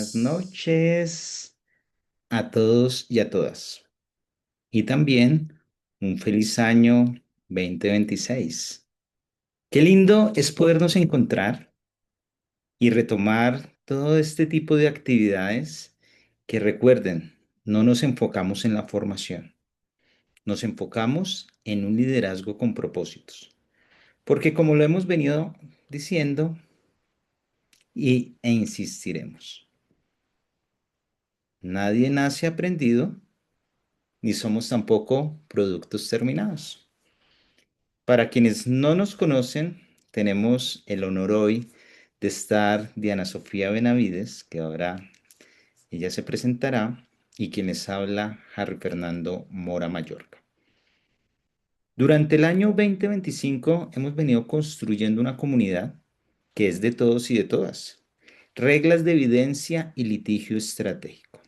buenas noches a todos y a todas. Y también un feliz año 2026. Qué lindo es podernos encontrar y retomar todo este tipo de actividades que recuerden, no nos enfocamos en la formación, nos enfocamos en un liderazgo con propósitos. Porque como lo hemos venido diciendo e insistiremos, nadie nace aprendido ni somos tampoco productos terminados. Para quienes no nos conocen, tenemos el honor hoy de estar Diana Sofía Benavides, que ahora ella se presentará, y quien les habla, Harry Fernando Mora Mallorca. Durante el año 2025 hemos venido construyendo una comunidad que es de todos y de todas. Reglas de evidencia y litigio estratégico.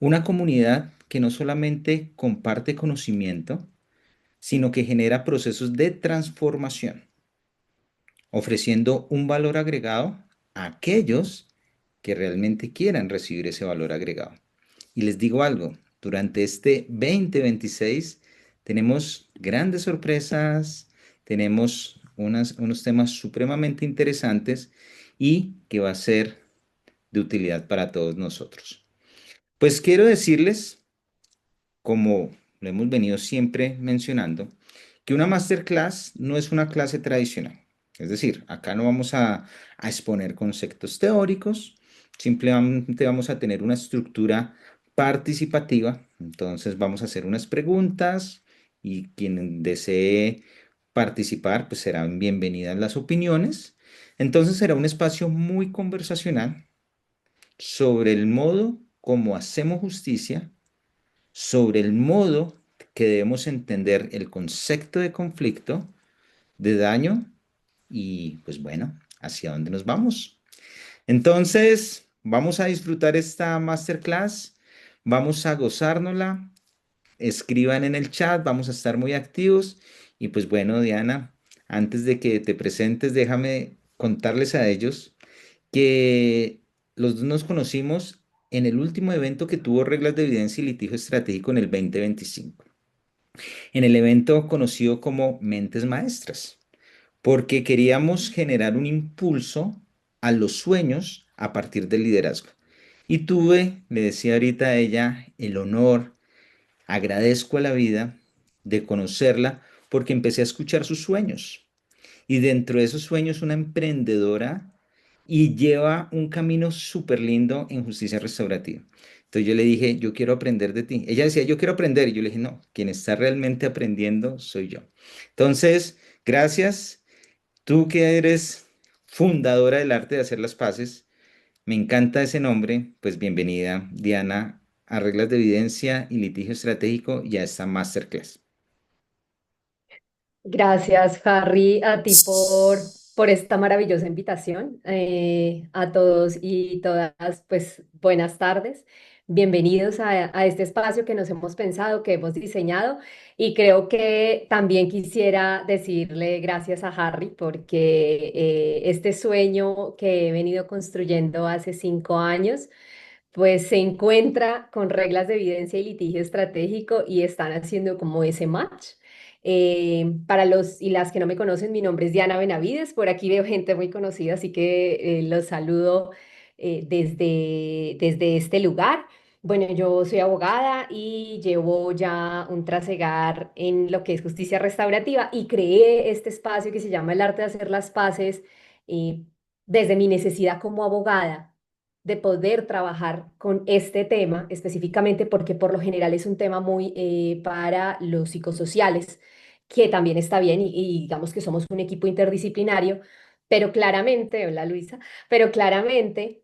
Una comunidad que no solamente comparte conocimiento, sino que genera procesos de transformación, ofreciendo un valor agregado a aquellos que realmente quieran recibir ese valor agregado. Y les digo algo, durante este 2026 tenemos grandes sorpresas, tenemos unos temas supremamente interesantes y que va a ser de utilidad para todos nosotros. Pues quiero decirles, como lo hemos venido siempre mencionando, que una masterclass no es una clase tradicional. Es decir, acá no vamos a exponer conceptos teóricos, simplemente vamos a tener una estructura participativa. Entonces vamos a hacer unas preguntas y quien desee participar, pues serán bienvenidas las opiniones. Entonces será un espacio muy conversacional sobre el modo como hacemos justicia, sobre el modo que debemos entender el concepto de conflicto, de daño y pues bueno, hacia dónde nos vamos. Entonces, vamos a disfrutar esta masterclass, vamos a gozárnosla, escriban en el chat, vamos a estar muy activos y pues bueno, Diana, antes de que te presentes, déjame contarles a ellos que los dos nos conocimos en el último evento que tuvo reglas de evidencia y litigio estratégico en el 2025, en el evento conocido como Mentes Maestras, porque queríamos generar un impulso a los sueños a partir del liderazgo. Y tuve, le decía ahorita a ella, el honor, agradezco a la vida de conocerla porque empecé a escuchar sus sueños. Y dentro de esos sueños, una emprendedora y lleva un camino súper lindo en justicia restaurativa. Entonces yo le dije, yo quiero aprender de ti. Ella decía, yo quiero aprender. Y yo le dije, no, quien está realmente aprendiendo soy yo. Entonces, gracias. Tú que eres fundadora del arte de hacer las paces, me encanta ese nombre. Pues bienvenida, Diana, a Reglas de Evidencia y Litigio Estratégico y a esta masterclass. Gracias, Harry, a ti por esta maravillosa invitación. A todos y todas, pues buenas tardes. Bienvenidos a este espacio que nos hemos pensado, que hemos diseñado. Y creo que también quisiera decirle gracias a Harry porque este sueño que he venido construyendo hace 5 años, pues se encuentra con reglas de evidencia y litigio estratégico y están haciendo como ese match. Para los y las que no me conocen, mi nombre es Diana Benavides. Por aquí veo gente muy conocida, así que los saludo desde este lugar. Bueno, yo soy abogada y llevo ya un trasegar en lo que es justicia restaurativa y creé este espacio que se llama El Arte de Hacer las Paces eh, desde mi necesidad como abogada de poder trabajar con este tema específicamente porque por lo general es un tema muy para los psicosociales, que también está bien y digamos que somos un equipo interdisciplinario, pero claramente, hola Luisa, pero claramente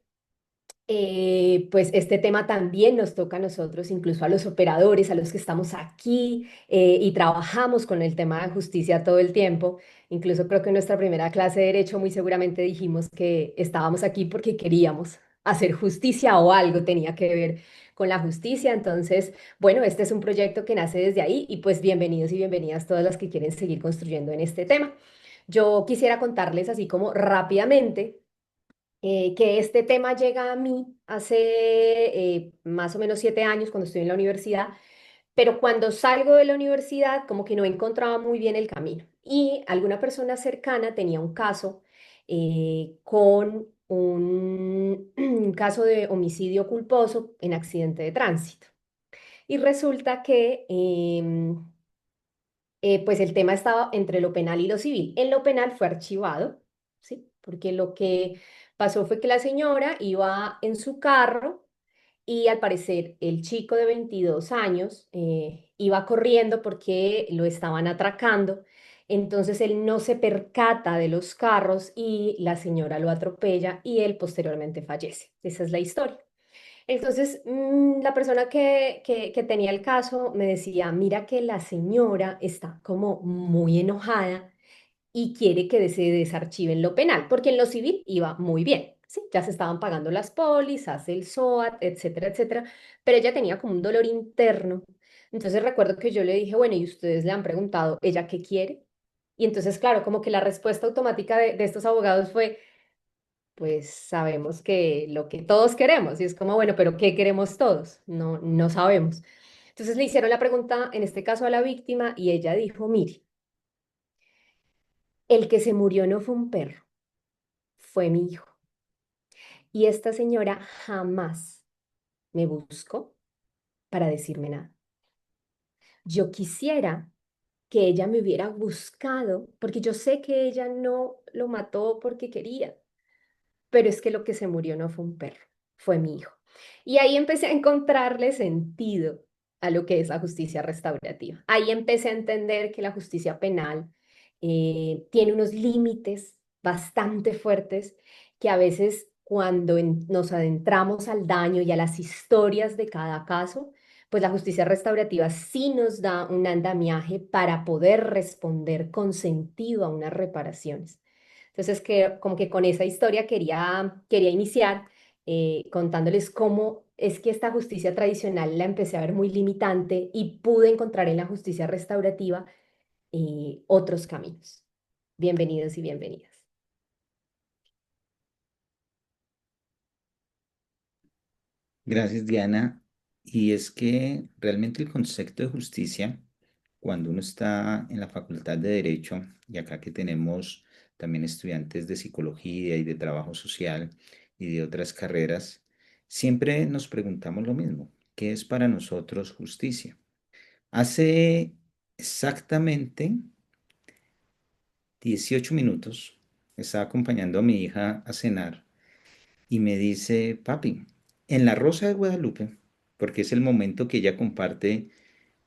pues este tema también nos toca a nosotros, incluso a los operadores, a los que estamos aquí y trabajamos con el tema de justicia todo el tiempo. Incluso creo que en nuestra primera clase de derecho muy seguramente dijimos que estábamos aquí porque queríamos hacer justicia o algo tenía que ver con la justicia. Entonces, bueno, este es un proyecto que nace desde ahí y pues bienvenidos y bienvenidas todas las que quieren seguir construyendo en este tema. Yo quisiera contarles así como rápidamente que este tema llega a mí hace más o menos 7 años cuando estoy en la universidad, pero cuando salgo de la universidad como que no encontraba muy bien el camino. Y alguna persona cercana tenía un caso con un caso de homicidio culposo en accidente de tránsito. Y resulta que pues el tema estaba entre lo penal y lo civil. En lo penal fue archivado, ¿sí? Porque lo que pasó fue que la señora iba en su carro y al parecer el chico de 22 años iba corriendo porque lo estaban atracando. Entonces él no se percata de los carros y la señora lo atropella y él posteriormente fallece. Esa es la historia. Entonces, la persona que tenía el caso me decía, mira que la señora está como muy enojada y quiere que se desarchive en lo penal, porque en lo civil iba muy bien, ¿sí? Ya se estaban pagando las pólizas, el SOAT, etcétera, etcétera, pero ella tenía como un dolor interno. Entonces recuerdo que yo le dije, bueno, ¿y ustedes le han preguntado, ella qué quiere? Y entonces, claro, como que la respuesta automática de estos abogados fue, pues sabemos que lo que todos queremos, y es como, bueno, pero ¿qué queremos todos? No, no sabemos. Entonces le hicieron la pregunta, en este caso a la víctima, y ella dijo, mire, el que se murió no fue un perro, fue mi hijo. Y esta señora jamás me buscó para decirme nada. Yo quisiera que ella me hubiera buscado, porque yo sé que ella no lo mató porque quería, pero es que lo que se murió no fue un perro, fue mi hijo. Y ahí empecé a encontrarle sentido a lo que es la justicia restaurativa. Ahí empecé a entender que la justicia penal tiene unos límites bastante fuertes que a veces cuando nos adentramos al daño y a las historias de cada caso, pues la justicia restaurativa sí nos da un andamiaje para poder responder con sentido a unas reparaciones. Entonces, que, como que con esa historia quería iniciar contándoles cómo es que esta justicia tradicional la empecé a ver muy limitante y pude encontrar en la justicia restaurativa otros caminos. Bienvenidos y bienvenidas. Gracias, Diana. Y es que realmente el concepto de justicia, cuando uno está en la Facultad de Derecho, y acá que tenemos también estudiantes de psicología y de trabajo social y de otras carreras, siempre nos preguntamos lo mismo: ¿qué es para nosotros justicia? Hace exactamente 18 minutos estaba acompañando a mi hija a cenar y me dice, papi, en La Rosa de Guadalupe, porque es el momento que ella comparte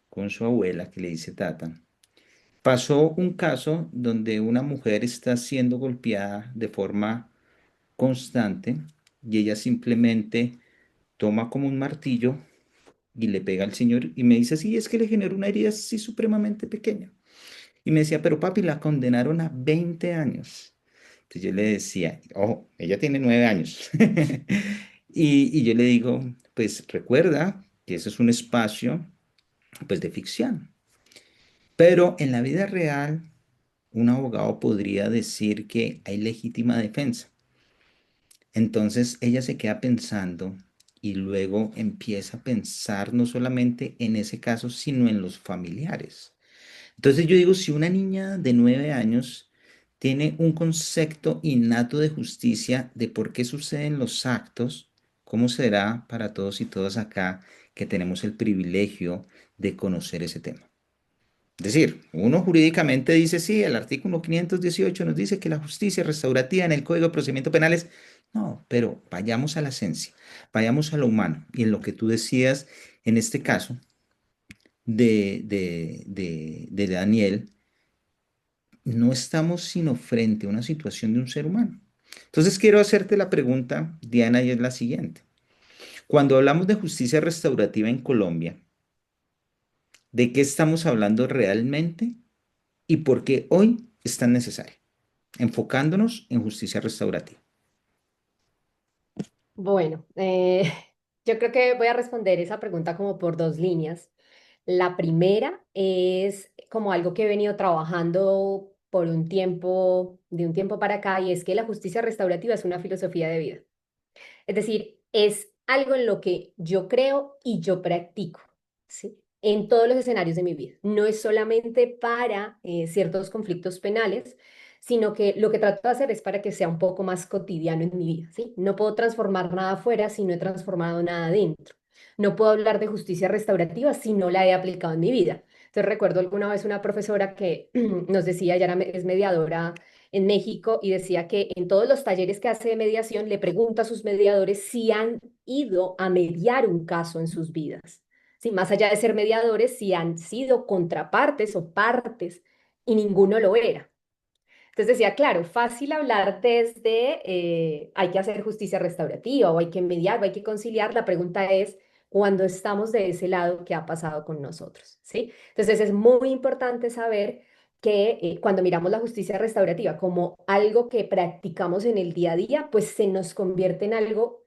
con su abuela, que le dice tata, pasó un caso donde una mujer está siendo golpeada de forma constante y ella simplemente toma como un martillo y le pega al señor y me dice, sí, es que le generó una herida así supremamente pequeña. Y me decía, pero papi, la condenaron a 20 años. Entonces yo le decía, ojo, ella tiene 9 años. Y yo le digo, pues recuerda que ese es un espacio pues de ficción. Pero en la vida real, un abogado podría decir que hay legítima defensa. Entonces ella se queda pensando y luego empieza a pensar no solamente en ese caso, sino en los familiares. Entonces yo digo, si una niña de 9 años tiene un concepto innato de justicia, de por qué suceden los actos, ¿cómo será para todos y todas acá que tenemos el privilegio de conocer ese tema? Es decir, uno jurídicamente dice, sí, el artículo 518 nos dice que la justicia restaurativa en el Código de Procedimiento Penal es... No, pero vayamos a la esencia, vayamos a lo humano. Y en lo que tú decías, en este caso de Daniel, no estamos sino frente a una situación de un ser humano. Entonces quiero hacerte la pregunta, Diana, y es la siguiente. Cuando hablamos de justicia restaurativa en Colombia, ¿de qué estamos hablando realmente y por qué hoy es tan necesaria? Enfocándonos en justicia restaurativa. Bueno, yo creo que voy a responder esa pregunta como por dos líneas. La primera es como algo que he venido trabajando por de un tiempo para acá, y es que la justicia restaurativa es una filosofía de vida. Es decir, es algo en lo que yo creo y yo practico, ¿sí? En todos los escenarios de mi vida. No es solamente para ciertos conflictos penales, sino que lo que trato de hacer es para que sea un poco más cotidiano en mi vida, ¿sí? No puedo transformar nada afuera si no he transformado nada adentro. No puedo hablar de justicia restaurativa si no la he aplicado en mi vida. Entonces recuerdo alguna vez una profesora que nos decía, es mediadora en México, y decía que en todos los talleres que hace de mediación le pregunta a sus mediadores si han ido a mediar un caso en sus vidas. Sí, más allá de ser mediadores, si han sido contrapartes o partes, y ninguno lo era. Entonces decía, claro, fácil hablar desde hay que hacer justicia restaurativa o hay que mediar o hay que conciliar. La pregunta es, cuando estamos de ese lado, ¿qué ha pasado con nosotros? ¿Sí? Entonces es muy importante saber que cuando miramos la justicia restaurativa como algo que practicamos en el día a día, pues se nos convierte en algo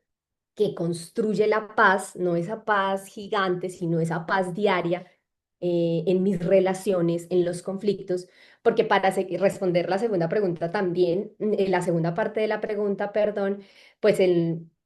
que construye la paz, no esa paz gigante, sino esa paz diaria en mis relaciones, en los conflictos, porque para responder la segunda pregunta también, la segunda parte de la pregunta, perdón, pues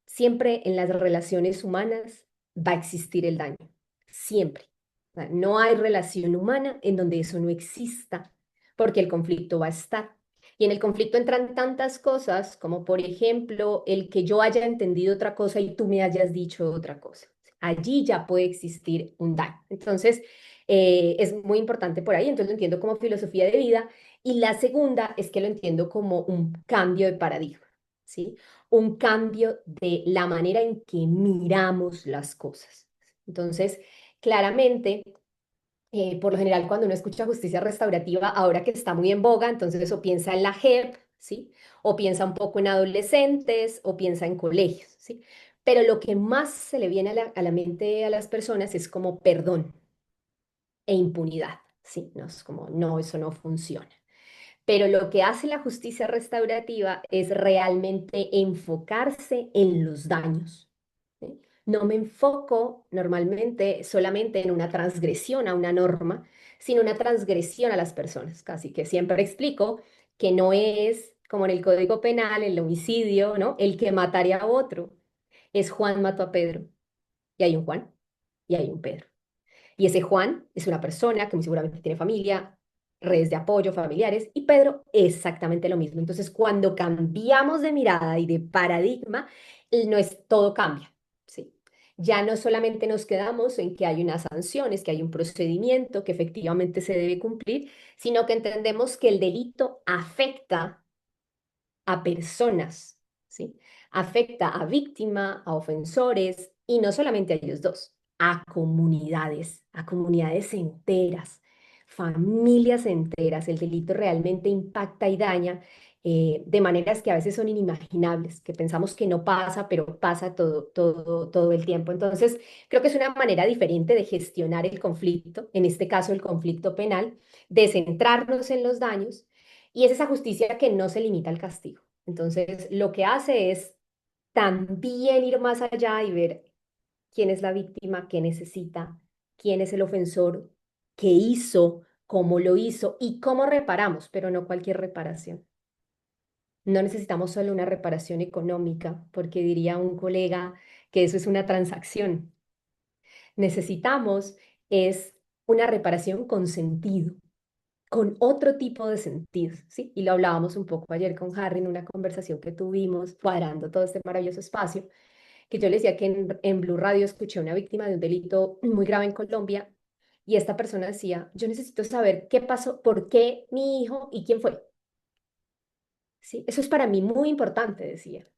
siempre en las relaciones humanas va a existir el daño, siempre. O sea, no hay relación humana en donde eso no exista, porque el conflicto va a estar. Y en el conflicto entran tantas cosas como, por ejemplo, el que yo haya entendido otra cosa y tú me hayas dicho otra cosa. Allí ya puede existir un daño. Entonces, es muy importante por ahí. Entonces, lo entiendo como filosofía de vida. Y la segunda es que lo entiendo como un cambio de paradigma, ¿sí? Un cambio de la manera en que miramos las cosas. Entonces, claramente por lo general, cuando uno escucha justicia restaurativa, ahora que está muy en boga, entonces o piensa en la JEP, ¿sí? O piensa un poco en adolescentes, o piensa en colegios, ¿sí? Pero lo que más se le viene a a la mente a las personas es como perdón e impunidad, ¿sí? No, es como, no, eso no funciona. Pero lo que hace la justicia restaurativa es realmente enfocarse en los daños. ¿Sí? No me enfoco normalmente solamente en una transgresión a una norma, sino una transgresión a las personas. Casi que siempre explico que no es como en el Código Penal, el homicidio, ¿no? El que mataría a otro. Es Juan mató a Pedro. Y hay un Juan y hay un Pedro. Y ese Juan es una persona que muy seguramente tiene familia, redes de apoyo, familiares, y Pedro exactamente lo mismo. Entonces, cuando cambiamos de mirada y de paradigma, no es todo cambia, ¿sí? Ya no solamente nos quedamos en que hay unas sanciones, que hay un procedimiento que efectivamente se debe cumplir, sino que entendemos que el delito afecta a personas, ¿sí? Afecta a víctima, a ofensores, y no solamente a ellos dos, a comunidades enteras, familias enteras. El delito realmente impacta y daña de maneras que a veces son inimaginables, que pensamos que no pasa, pero pasa todo el tiempo. Entonces, creo que es una manera diferente de gestionar el conflicto, en este caso el conflicto penal, de centrarnos en los daños, y es esa justicia que no se limita al castigo. Entonces, lo que hace es también ir más allá y ver quién es la víctima, qué necesita, quién es el ofensor, qué hizo, cómo lo hizo y cómo reparamos, pero no cualquier reparación. No necesitamos solo una reparación económica, porque diría un colega que eso es una transacción. Necesitamos es una reparación con sentido, con otro tipo de sentido, ¿sí? Y lo hablábamos un poco ayer con Harry en una conversación que tuvimos cuadrando todo este maravilloso espacio, que yo le decía que en Blue Radio escuché a una víctima de un delito muy grave en Colombia, y esta persona decía, yo necesito saber qué pasó, por qué mi hijo y quién fue, ¿sí? Eso es para mí muy importante, decía.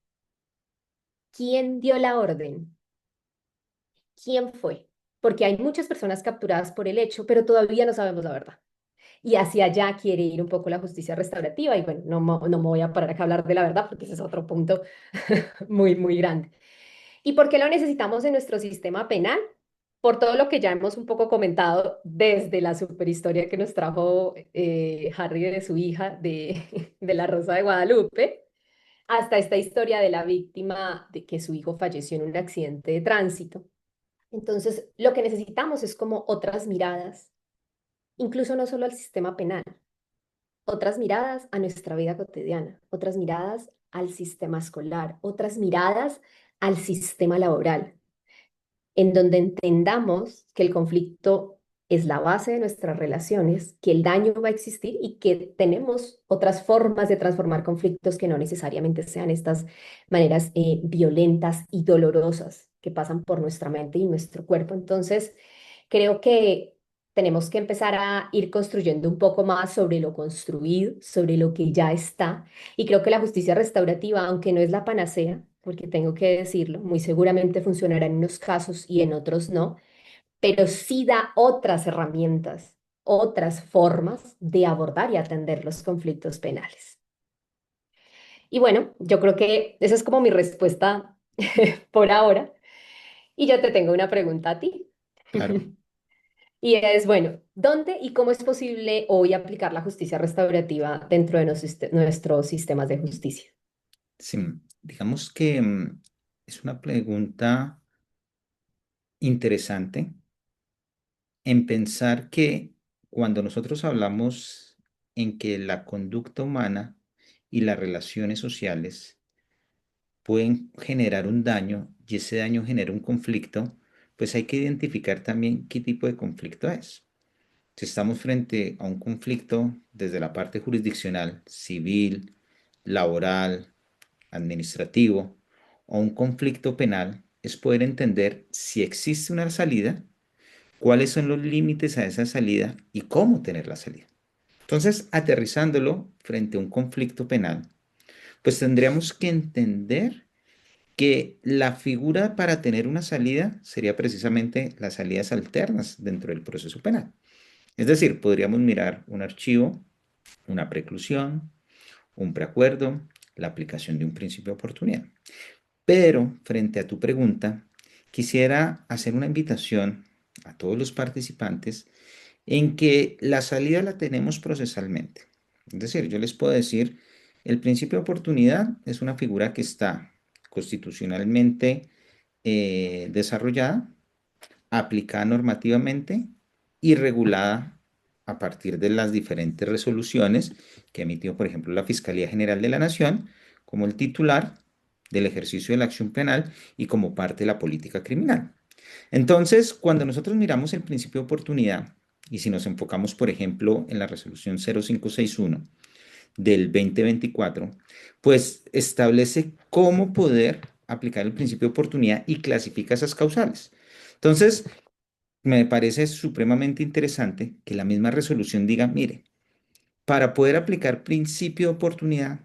¿Quién dio la orden? ¿Quién fue? Porque hay muchas personas capturadas por el hecho, pero todavía no sabemos la verdad. Y hacia allá quiere ir un poco la justicia restaurativa. Y bueno, no me voy a parar acá a hablar de la verdad porque ese es otro punto muy grande. ¿Y por qué lo necesitamos en nuestro sistema penal? Por todo lo que ya hemos un poco comentado desde la superhistoria que nos trajo Harry de su hija de la Rosa de Guadalupe, hasta esta historia de la víctima de que su hijo falleció en un accidente de tránsito. Entonces, lo que necesitamos es como otras miradas, incluso no solo al sistema penal, otras miradas a nuestra vida cotidiana, otras miradas al sistema escolar, otras miradas al sistema laboral, en donde entendamos que el conflicto es la base de nuestras relaciones, que el daño va a existir y que tenemos otras formas de transformar conflictos que no necesariamente sean estas maneras violentas y dolorosas que pasan por nuestra mente y nuestro cuerpo. Entonces, creo que tenemos que empezar a ir construyendo un poco más sobre lo construido, sobre lo que ya está. Y creo que la justicia restaurativa, aunque no es la panacea, porque tengo que decirlo, muy seguramente funcionará en unos casos y en otros no, pero sí da otras herramientas, otras formas de abordar y atender los conflictos penales. Y bueno, yo creo que esa es como mi respuesta por ahora. Y yo te tengo una pregunta a ti. Claro. Y es, bueno, ¿dónde y cómo es posible hoy aplicar la justicia restaurativa dentro de nuestros sistemas de justicia? Sí, digamos que es una pregunta interesante en pensar que cuando nosotros hablamos en que la conducta humana y las relaciones sociales pueden generar un daño y ese daño genera un conflicto, pues hay que identificar también qué tipo de conflicto es. Si estamos frente a un conflicto desde la parte jurisdiccional, civil, laboral, administrativo o un conflicto penal, es poder entender si existe una salida, cuáles son los límites a esa salida y cómo tener la salida. Entonces, aterrizándolo frente a un conflicto penal, pues tendríamos que entender que la figura para tener una salida sería precisamente las salidas alternas dentro del proceso penal. Es decir, podríamos mirar un archivo, una preclusión, un preacuerdo, la aplicación de un principio de oportunidad. Pero frente a tu pregunta, quisiera hacer una invitación a todos los participantes en que la salida la tenemos procesalmente. Es decir, yo les puedo decir, el principio de oportunidad es una figura que está constitucionalmente desarrollada, aplicada normativamente y regulada a partir de las diferentes resoluciones que emitió, por ejemplo, la Fiscalía General de la Nación como el titular del ejercicio de la acción penal y como parte de la política criminal. Entonces, cuando nosotros miramos el principio de oportunidad, y si nos enfocamos, por ejemplo, en la resolución 0561 del 2024, pues establece cómo poder aplicar el principio de oportunidad y clasifica esas causales. Entonces, me parece supremamente interesante que la misma resolución diga, mire, para poder aplicar principio de oportunidad,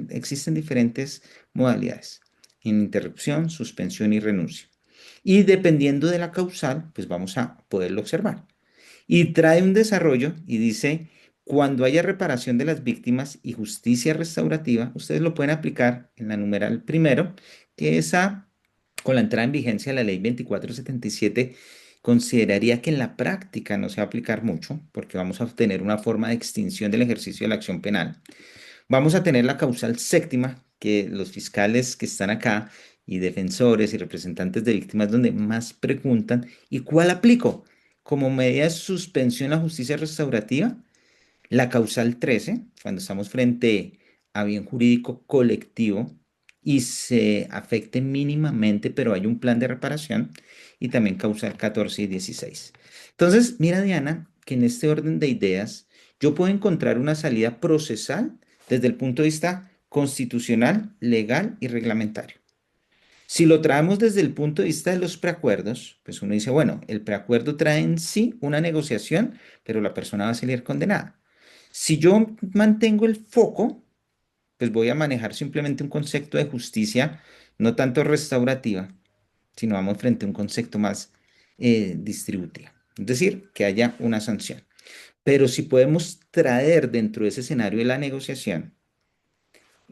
existen diferentes modalidades, en interrupción, suspensión y renuncia. Y dependiendo de la causal, pues vamos a poderlo observar. Y trae un desarrollo y dice, cuando haya reparación de las víctimas y justicia restaurativa, ustedes lo pueden aplicar en la numeral primero, que esa, con la entrada en vigencia de la ley 2477, consideraría que en la práctica no se va a aplicar mucho, porque vamos a obtener una forma de extinción del ejercicio de la acción penal. Vamos a tener la causal séptima, que los fiscales que están acá y defensores y representantes de víctimas donde más preguntan, ¿y cuál aplico? Como medida de suspensión a justicia restaurativa, la causal 13 cuando estamos frente a bien jurídico colectivo y se afecte mínimamente, pero hay un plan de reparación, y también causal 14 y 16. Entonces, mira, Diana, que en este orden de ideas yo puedo encontrar una salida procesal desde el punto de vista constitucional, legal y reglamentario. Si lo traemos desde el punto de vista de los preacuerdos, pues uno dice, bueno, el preacuerdo trae en sí una negociación, pero la persona va a salir condenada. Si yo mantengo el foco, pues voy a manejar simplemente un concepto de justicia, no tanto restaurativa, sino vamos frente a un concepto más distributiva. Es decir, que haya una sanción. Pero si podemos traer dentro de ese escenario de la negociación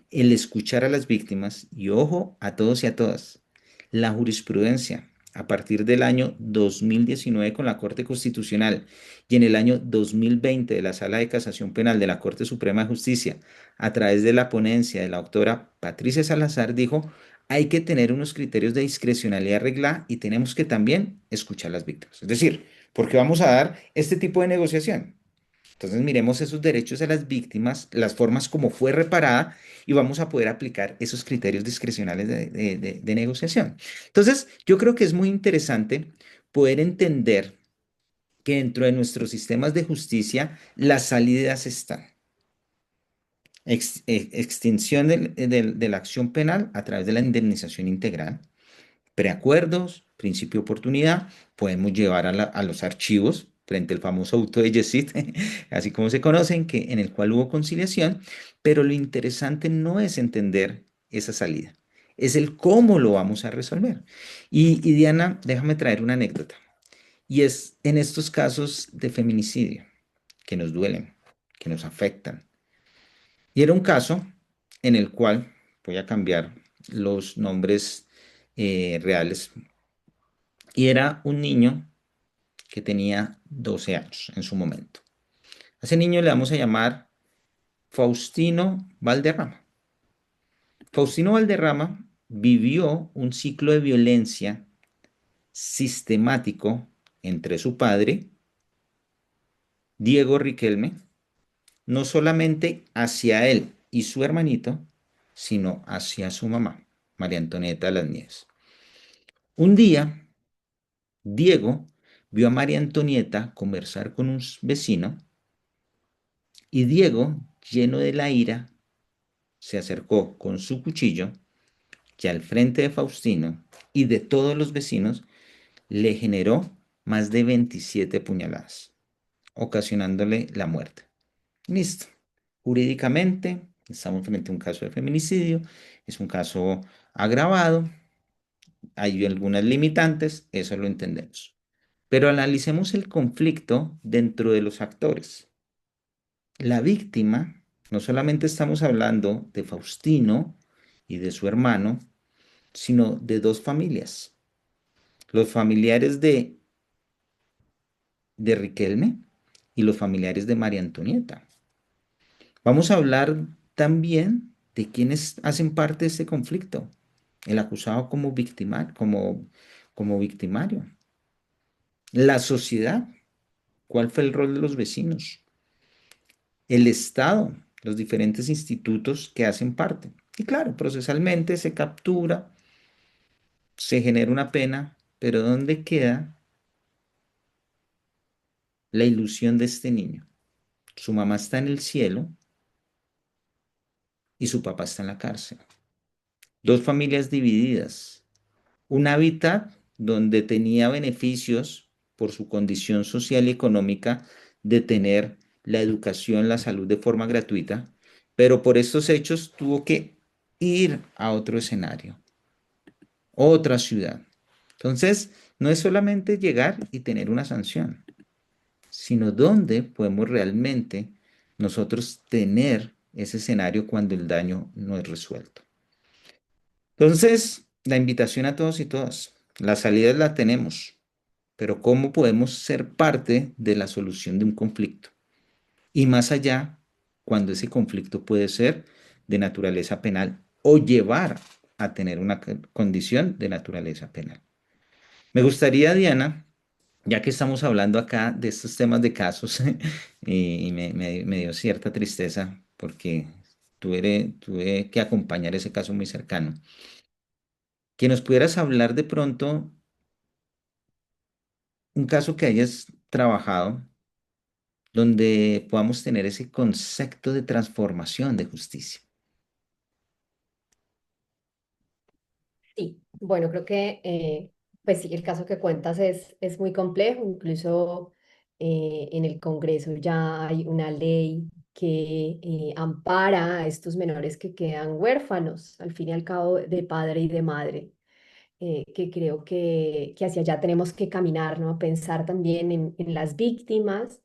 el escuchar a las víctimas y ojo a todos y a todas, la jurisprudencia a partir del año 2019 con la Corte Constitucional y en el año 2020 de la Sala de Casación Penal de la Corte Suprema de Justicia a través de la ponencia de la doctora Patricia Salazar dijo, hay que tener unos criterios de discrecionalidad reglada y tenemos que también escuchar a las víctimas. Es decir, porque vamos a dar este tipo de negociación. Entonces miremos esos derechos a las víctimas, las formas como fue reparada y vamos a poder aplicar esos criterios discrecionales de negociación. Entonces, yo creo que es muy interesante poder entender que dentro de nuestros sistemas de justicia las salidas están. Extinción de la acción penal a través de la indemnización integral, preacuerdos, principio de oportunidad, podemos llevar a los archivos frente al famoso auto de Yesid, así como se conocen, en el cual hubo conciliación, pero lo interesante no es entender esa salida, es el cómo lo vamos a resolver. Y Diana, déjame traer una anécdota, y es en estos casos de feminicidio que nos duelen, que nos afectan. Y era un caso en el cual, voy a cambiar los nombres reales, y era un niño que tenía 12 años en su momento. A ese niño le vamos a llamar Faustino Valderrama. Faustino Valderrama vivió un ciclo de violencia sistemático entre su padre, Diego Riquelme, no solamente hacia él y su hermanito, sino hacia su mamá, María Antonieta de las Nieves. Un día, Diego vio a María Antonieta conversar con un vecino y Diego, lleno de la ira, se acercó con su cuchillo que al frente de Faustino y de todos los vecinos le generó más de 27 puñaladas, ocasionándole la muerte. Listo. Jurídicamente, estamos frente a un caso de feminicidio, es un caso agravado, hay algunas limitantes, eso lo entendemos. Pero analicemos el conflicto dentro de los actores. La víctima, no solamente estamos hablando de Faustino y de su hermano, sino de dos familias. Los familiares de Riquelme y los familiares de María Antonieta. Vamos a hablar también de quienes hacen parte de este conflicto. El acusado como como victimario. La sociedad, ¿cuál fue el rol de los vecinos? El Estado, los diferentes institutos que hacen parte. Y claro, procesalmente se captura, se genera una pena, pero ¿dónde queda la ilusión de este niño? Su mamá está en el cielo y su papá está en la cárcel. Dos familias divididas. Un hábitat donde tenía beneficios por su condición social y económica de tener la educación, la salud de forma gratuita, pero por estos hechos tuvo que ir a otro escenario, otra ciudad. Entonces, no es solamente llegar y tener una sanción, sino dónde podemos realmente nosotros tener ese escenario cuando el daño no es resuelto. Entonces, la invitación a todos y todas, las salidas la tenemos, pero ¿cómo podemos ser parte de la solución de un conflicto? Y más allá, cuando ese conflicto puede ser de naturaleza penal o llevar a tener una condición de naturaleza penal. Me gustaría, Diana, ya que estamos hablando acá de estos temas de casos, y me dio cierta tristeza porque tuve que acompañar ese caso muy cercano, que nos pudieras hablar de pronto un caso que hayas trabajado donde podamos tener ese concepto de transformación de justicia. Sí, bueno, creo que pues sí, el caso que cuentas es muy complejo, incluso en el Congreso ya hay una ley que ampara a estos menores que quedan huérfanos, al fin y al cabo, de padre y de madre, que creo que hacia allá tenemos que caminar, ¿no? Pensar también en las víctimas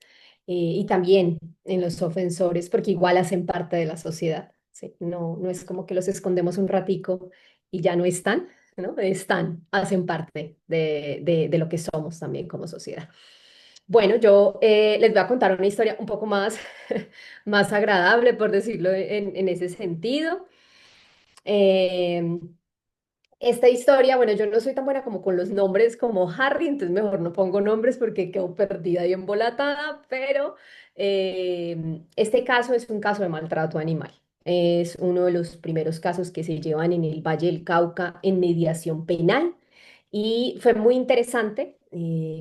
y también en los ofensores, porque igual hacen parte de la sociedad, ¿sí? No, no es como que los escondemos un ratico y ya no están, ¿no? Están, hacen parte de lo que somos también como sociedad. Bueno, yo les voy a contar una historia un poco más, más agradable, por decirlo en ese sentido. Em, esta historia, bueno, yo no soy tan buena como con los nombres como Harry, entonces mejor no pongo nombres porque quedo perdida y embolatada, pero Este caso es un caso de maltrato animal. Es uno de los primeros casos que se llevan en el Valle del Cauca en mediación penal y fue muy interesante.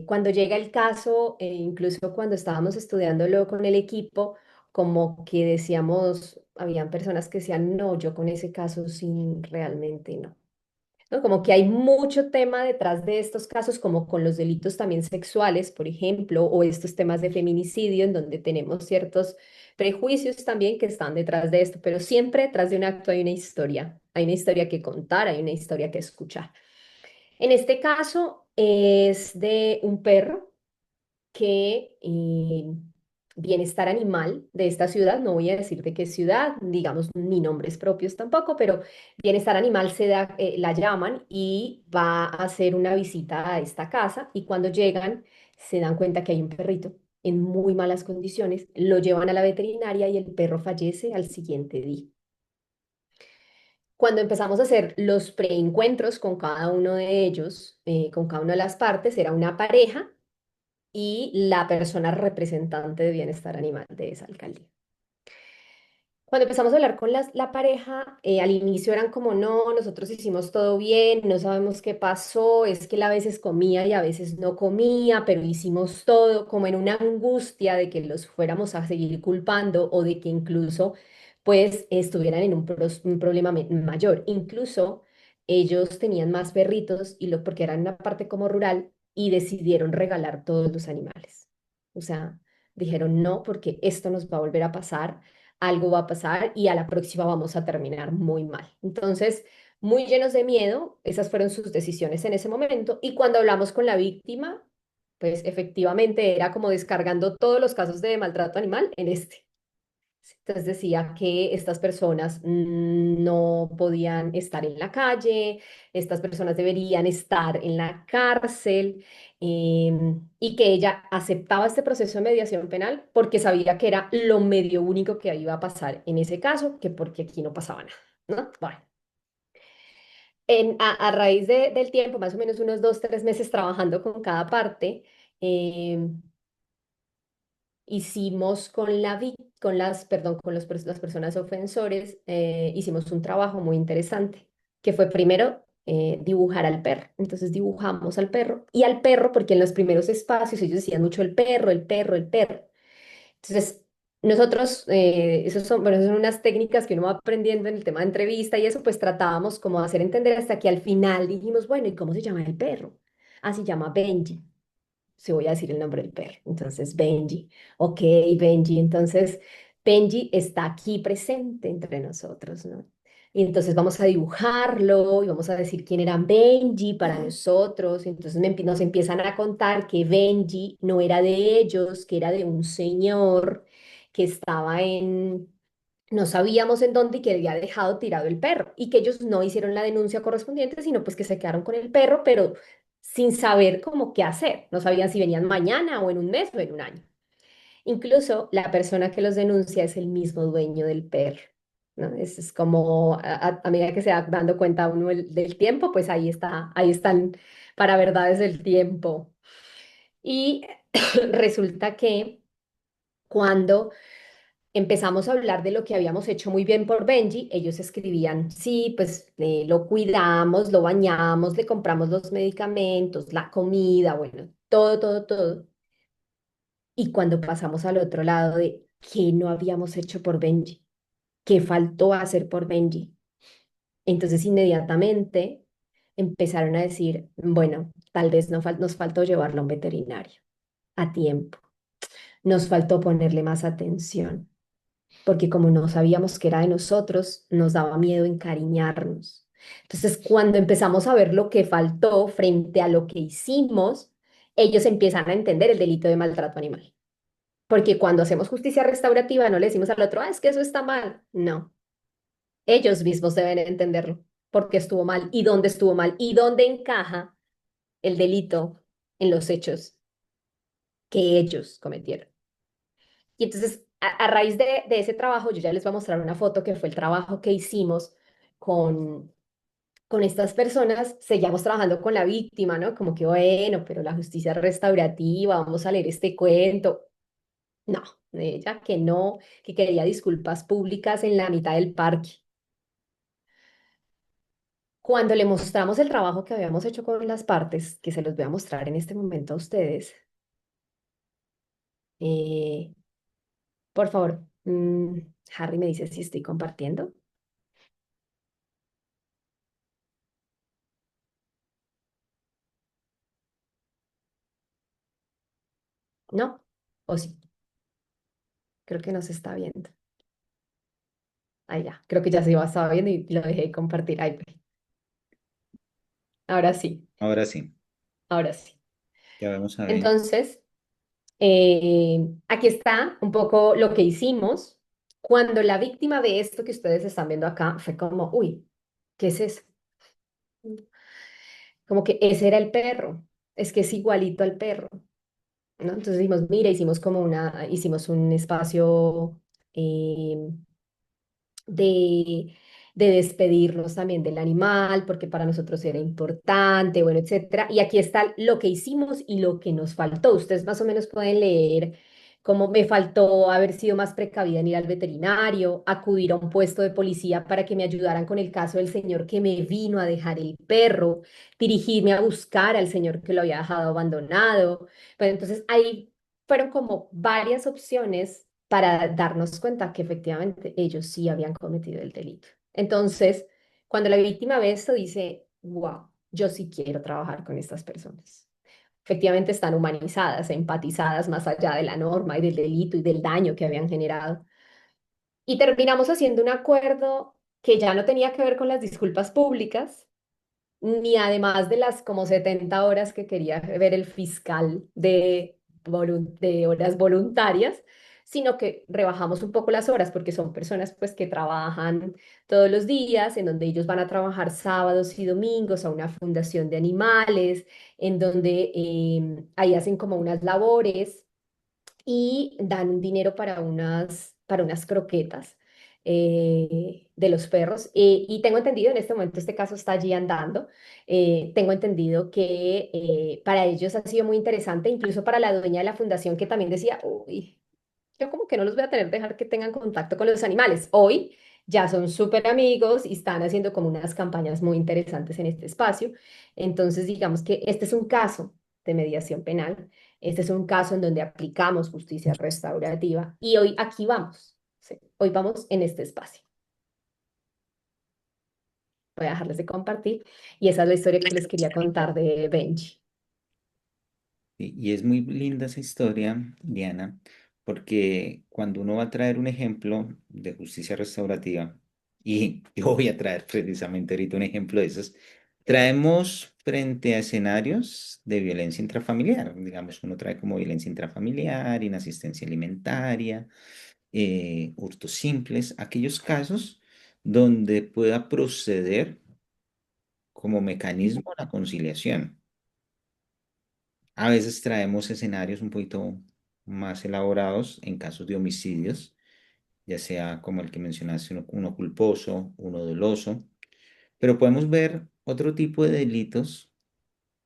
Cuando llega el caso, incluso cuando estábamos estudiándolo con el equipo, como que decíamos, habían personas que decían, no, yo con ese caso sí, realmente no. ¿No? Como que hay mucho tema detrás de estos casos, como con los delitos también sexuales, por ejemplo, o estos temas de feminicidio, en donde tenemos ciertos prejuicios también que están detrás de esto, pero siempre detrás de un acto hay una historia que contar, hay una historia que escuchar. En este caso es de un perro que bienestar animal de esta ciudad, no voy a decir de qué ciudad, digamos ni nombres propios tampoco, pero bienestar animal se da, la llaman y va a hacer una visita a esta casa y cuando llegan se dan cuenta que hay un perrito en muy malas condiciones, lo llevan a la veterinaria y el perro fallece al siguiente día. Cuando empezamos a hacer los preencuentros con cada uno de ellos, con cada una de las partes, era una pareja y la persona representante de bienestar animal de esa alcaldía. Cuando empezamos a hablar con la pareja, al inicio eran como, no, nosotros hicimos todo bien, no sabemos qué pasó, es que él a veces comía y a veces no comía, pero hicimos todo como en una angustia de que los fuéramos a seguir culpando o de que incluso pues estuvieran en un problema mayor. Incluso ellos tenían más perritos y porque eran una parte como rural y decidieron regalar todos los animales. O sea, dijeron no, porque esto nos va a volver a pasar, algo va a pasar y a la próxima vamos a terminar muy mal. Entonces, muy llenos de miedo, esas fueron sus decisiones en ese momento. Y cuando hablamos con la víctima, pues efectivamente era como descargando todos los casos de maltrato animal en este. Entonces decía que estas personas no podían estar en la calle, estas personas deberían estar en la cárcel, y que ella aceptaba este proceso de mediación penal porque sabía que era lo medio único que iba a pasar en ese caso, que porque aquí no pasaba nada, ¿no? Bueno, a raíz del tiempo, más o menos unos 2, 3 meses trabajando con cada parte, em, hicimos perdón, con las personas ofensores, hicimos un trabajo muy interesante, que fue primero dibujar al perro. Entonces dibujamos al perro y al perro, porque en los primeros espacios ellos decían mucho el perro, el perro, el perro. Entonces, nosotros, bueno, esas son unas técnicas que uno va aprendiendo en el tema de entrevista y eso, pues tratábamos como de hacer entender hasta que al final dijimos, bueno, ¿y cómo se llama el perro? Ah, se llama Benji, si voy a decir el nombre del perro. Entonces, Benji. Ok, Benji. Entonces, Benji está aquí presente entre nosotros, ¿no? Y entonces vamos a dibujarlo y vamos a decir quién era Benji para nosotros. Y entonces nos empiezan a contar que Benji no era de ellos, que era de un señor que estaba no sabíamos en dónde y que había dejado tirado el perro y que ellos no hicieron la denuncia correspondiente, sino pues que se quedaron con el perro, pero sin saber cómo qué hacer. No sabían si venían mañana o en un mes o en un año. Incluso la persona que los denuncia es el mismo dueño del perro, ¿no? Es como a medida que se va dando cuenta uno del tiempo, pues ahí está, ahí están para verdades del tiempo. Y resulta que cuando empezamos a hablar de lo que habíamos hecho muy bien por Benji, ellos escribían, sí, pues lo cuidamos, lo bañamos, le compramos los medicamentos, la comida, bueno, todo, todo, todo. Y cuando pasamos al otro lado de qué no habíamos hecho por Benji, qué faltó hacer por Benji, entonces inmediatamente empezaron a decir, bueno, tal vez nos faltó llevarlo a un veterinario a tiempo, nos faltó ponerle más atención porque como no sabíamos que era de nosotros, nos daba miedo encariñarnos. Entonces, cuando empezamos a ver lo que faltó frente a lo que hicimos, ellos empiezan a entender el delito de maltrato animal. Porque cuando hacemos justicia restaurativa no le decimos al otro, ah, es que eso está mal. No, ellos mismos deben entenderlo, por qué estuvo mal y dónde estuvo mal y dónde encaja el delito en los hechos que ellos cometieron. Y entonces, a raíz de ese trabajo, yo ya les voy a mostrar una foto que fue el trabajo que hicimos con, con estas personas. Seguíamos trabajando con la víctima, ¿no? Como que, bueno, pero la justicia restaurativa, vamos a leer este cuento. No, ella que no, que quería disculpas públicas en la mitad del parque. Cuando le mostramos el trabajo que habíamos hecho con las partes, que se los voy a mostrar en este momento a ustedes, eh, por favor, Harry me dice si estoy compartiendo. ¿No? ¿O sí? Creo que no se está viendo. Ahí ya, creo que ya se iba, estaba viendo y lo dejé de compartir. Ahí, ve. Ahora sí, Ahora sí, ahora sí. ya vamos a ver. Entonces, aquí está un poco lo que hicimos cuando la víctima de esto que ustedes están viendo acá fue como, uy, ¿qué es eso? Como que ese era el perro, es que es igualito al perro, ¿no? Entonces dijimos, mira, hicimos un espacio eh, de, de despedirnos también del animal, porque para nosotros era importante, bueno, etcétera. Y aquí está lo que hicimos y lo que nos faltó. Ustedes más o menos pueden leer cómo me faltó haber sido más precavida en ir al veterinario, acudir a un puesto de policía para que me ayudaran con el caso del señor que me vino a dejar el perro, dirigirme a buscar al señor que lo había dejado abandonado. Pero entonces ahí fueron como varias opciones para darnos cuenta que efectivamente ellos sí habían cometido el delito. Entonces, cuando la víctima ve esto, dice, wow, yo sí quiero trabajar con estas personas. Efectivamente están humanizadas, empatizadas más allá de la norma y del delito y del daño que habían generado. Y terminamos haciendo un acuerdo que ya no tenía que ver con las disculpas públicas, ni además de las como 70 horas que quería ver el fiscal de horas voluntarias, sino que rebajamos un poco las horas porque son personas pues que trabajan todos los días, en donde ellos van a trabajar sábados y domingos a una fundación de animales, en donde ahí hacen como unas labores y dan un dinero para unas croquetas de los perros. Y tengo entendido, en este momento este caso está allí andando, tengo entendido que para ellos ha sido muy interesante, incluso para la dueña de la fundación que también decía, uy, yo como que no los voy a tener dejar que tengan contacto con los animales. Hoy ya son súper amigos y están haciendo como unas campañas muy interesantes en este espacio. Entonces, digamos que este es un caso de mediación penal. Este es un caso en donde aplicamos justicia restaurativa y hoy aquí vamos. Sí, hoy vamos en este espacio. Voy a dejarles de compartir y esa es la historia que les quería contar de Benji. Y es muy linda esa historia, Diana, porque cuando uno va a traer un ejemplo de justicia restaurativa, y yo voy a traer precisamente ahorita un ejemplo de esos, traemos frente a escenarios de violencia intrafamiliar, digamos, uno trae como violencia intrafamiliar, inasistencia alimentaria, hurtos simples, aquellos casos donde pueda proceder como mecanismo la conciliación. A veces traemos escenarios un poquito más elaborados en casos de homicidios, ya sea como el que mencionaste, uno culposo, uno doloso, pero podemos ver otro tipo de delitos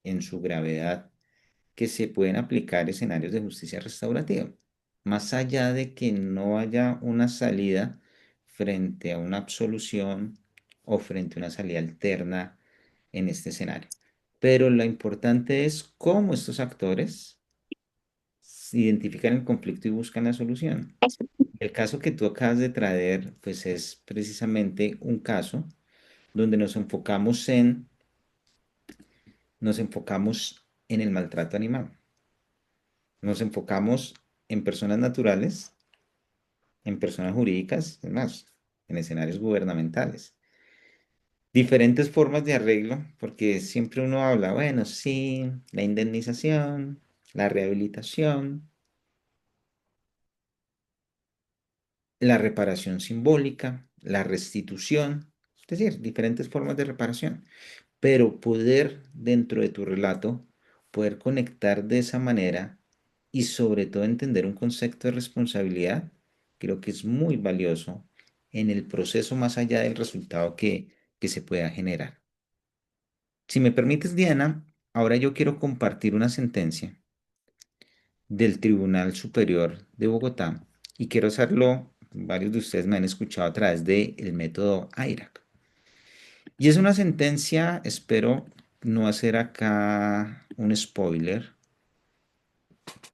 en su gravedad que se pueden aplicar escenarios de justicia restaurativa, más allá de que no haya una salida frente a una absolución o frente a una salida alterna en este escenario. Pero lo importante es cómo estos actores identifican el conflicto y buscan la solución. El caso que tú acabas de traer, pues es precisamente un caso donde nos enfocamos en el maltrato animal. Nos enfocamos en personas naturales, en personas jurídicas, es más, en escenarios gubernamentales. Diferentes formas de arreglo, porque siempre uno habla, bueno, sí, la indemnización, la rehabilitación, la reparación simbólica, la restitución, es decir, diferentes formas de reparación, pero poder dentro de tu relato, poder conectar de esa manera y sobre todo entender un concepto de responsabilidad, creo que es muy valioso en el proceso más allá del resultado que se pueda generar. Si me permites, Diana, ahora yo quiero compartir una sentencia del Tribunal Superior de Bogotá y quiero hacerlo, varios de ustedes me han escuchado a través del método AIRAC. Y es una sentencia, espero no hacer acá un spoiler.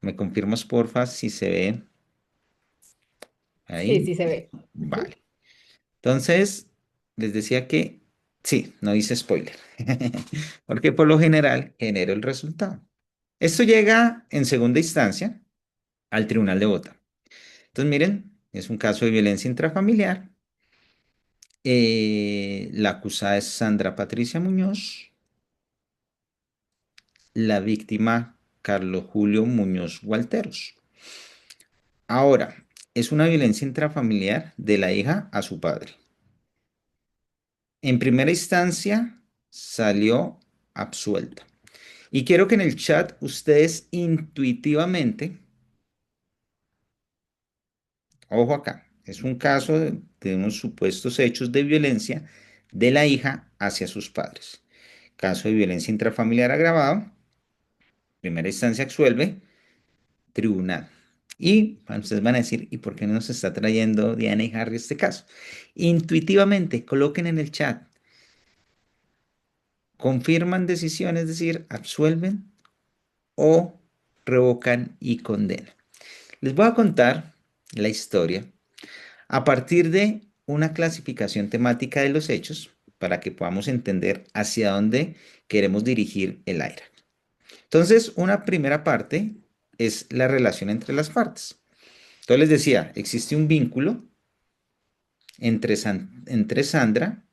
¿Me confirmas, porfa, si se ve Sí, ahí? sí se ve. Ujú. Vale. Entonces, les decía que sí, no hice spoiler, porque por lo general genero el resultado. Esto llega en segunda instancia al Tribunal de Bogotá. Entonces, miren, es un caso de violencia intrafamiliar. La acusada es Sandra Patricia Muñoz, la víctima Carlos Julio Muñoz Gualteros. Ahora, es una violencia intrafamiliar de la hija a su padre. En primera instancia, salió absuelta. Y quiero que en el chat ustedes intuitivamente, ojo acá, es un caso de unos supuestos hechos de violencia de la hija hacia sus padres. Caso de violencia intrafamiliar agravado, primera instancia absuelve, tribunal. Y bueno, ustedes van a decir, ¿y por qué no nos está trayendo Diana y Harry este caso? Intuitivamente, coloquen en el chat, confirman decisión, es decir, absuelven o revocan y condenan. Les voy a contar la historia a partir de una clasificación temática de los hechos para que podamos entender hacia dónde queremos dirigir el aire. Entonces, una primera parte es la relación entre las partes. Entonces les decía, existe un vínculo entre Sandra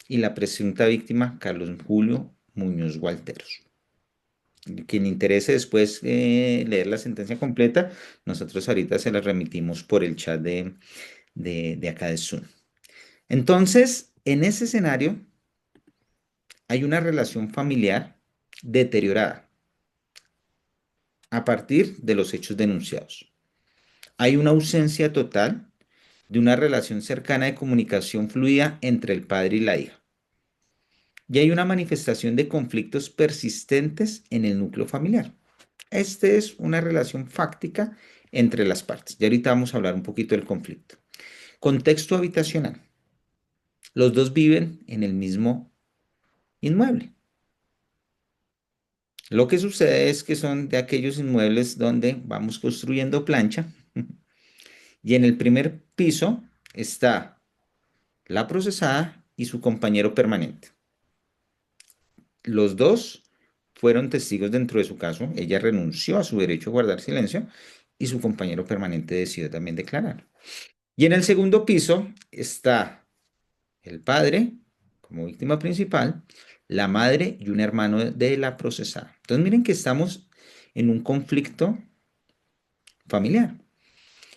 y la presunta víctima Carlos Julio Muñoz Gualteros. Quien interese después leer la sentencia completa, nosotros ahorita se la remitimos por el chat de acá de Zoom. Entonces, en ese escenario hay una relación familiar deteriorada a partir de los hechos denunciados. Hay una ausencia total de una relación cercana de comunicación fluida entre el padre y la hija. Y hay una manifestación de conflictos persistentes en el núcleo familiar. Esta es una relación fáctica entre las partes. Y ahorita vamos a hablar un poquito del conflicto. Contexto habitacional. Los dos viven en el mismo inmueble. Lo que sucede es que son de aquellos inmuebles donde vamos construyendo plancha y en el primer piso está la procesada y su compañero permanente. Los dos fueron testigos dentro de su caso. Ella renunció a su derecho a guardar silencio y su compañero permanente decidió también declarar. Y en el segundo piso está el padre como víctima principal, la madre y un hermano de la procesada. Entonces miren que estamos en un conflicto familiar.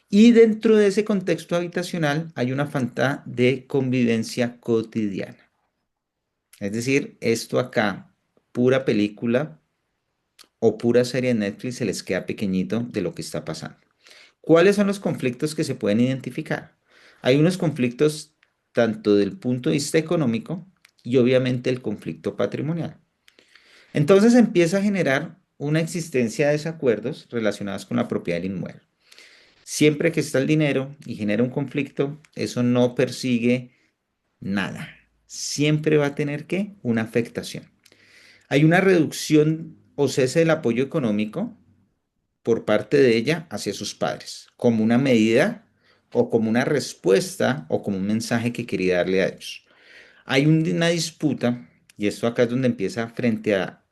Y dentro de ese contexto habitacional hay una falta de convivencia cotidiana. Es decir, esto acá, pura película o pura serie de Netflix, se les queda pequeñito de lo que está pasando. ¿Cuáles son los conflictos que se pueden identificar? Hay unos conflictos tanto del punto de vista económico y obviamente el conflicto patrimonial. Entonces empieza a generar una existencia de desacuerdos relacionados con la propiedad del inmueble. Siempre que está el dinero y genera un conflicto, eso no persigue nada. Siempre va a tener que una afectación. Hay una reducción o cese del apoyo económico por parte de ella hacia sus padres, como una medida o como una respuesta o como un mensaje que quería darle a ellos. Hay una disputa, y esto acá es donde empieza frente a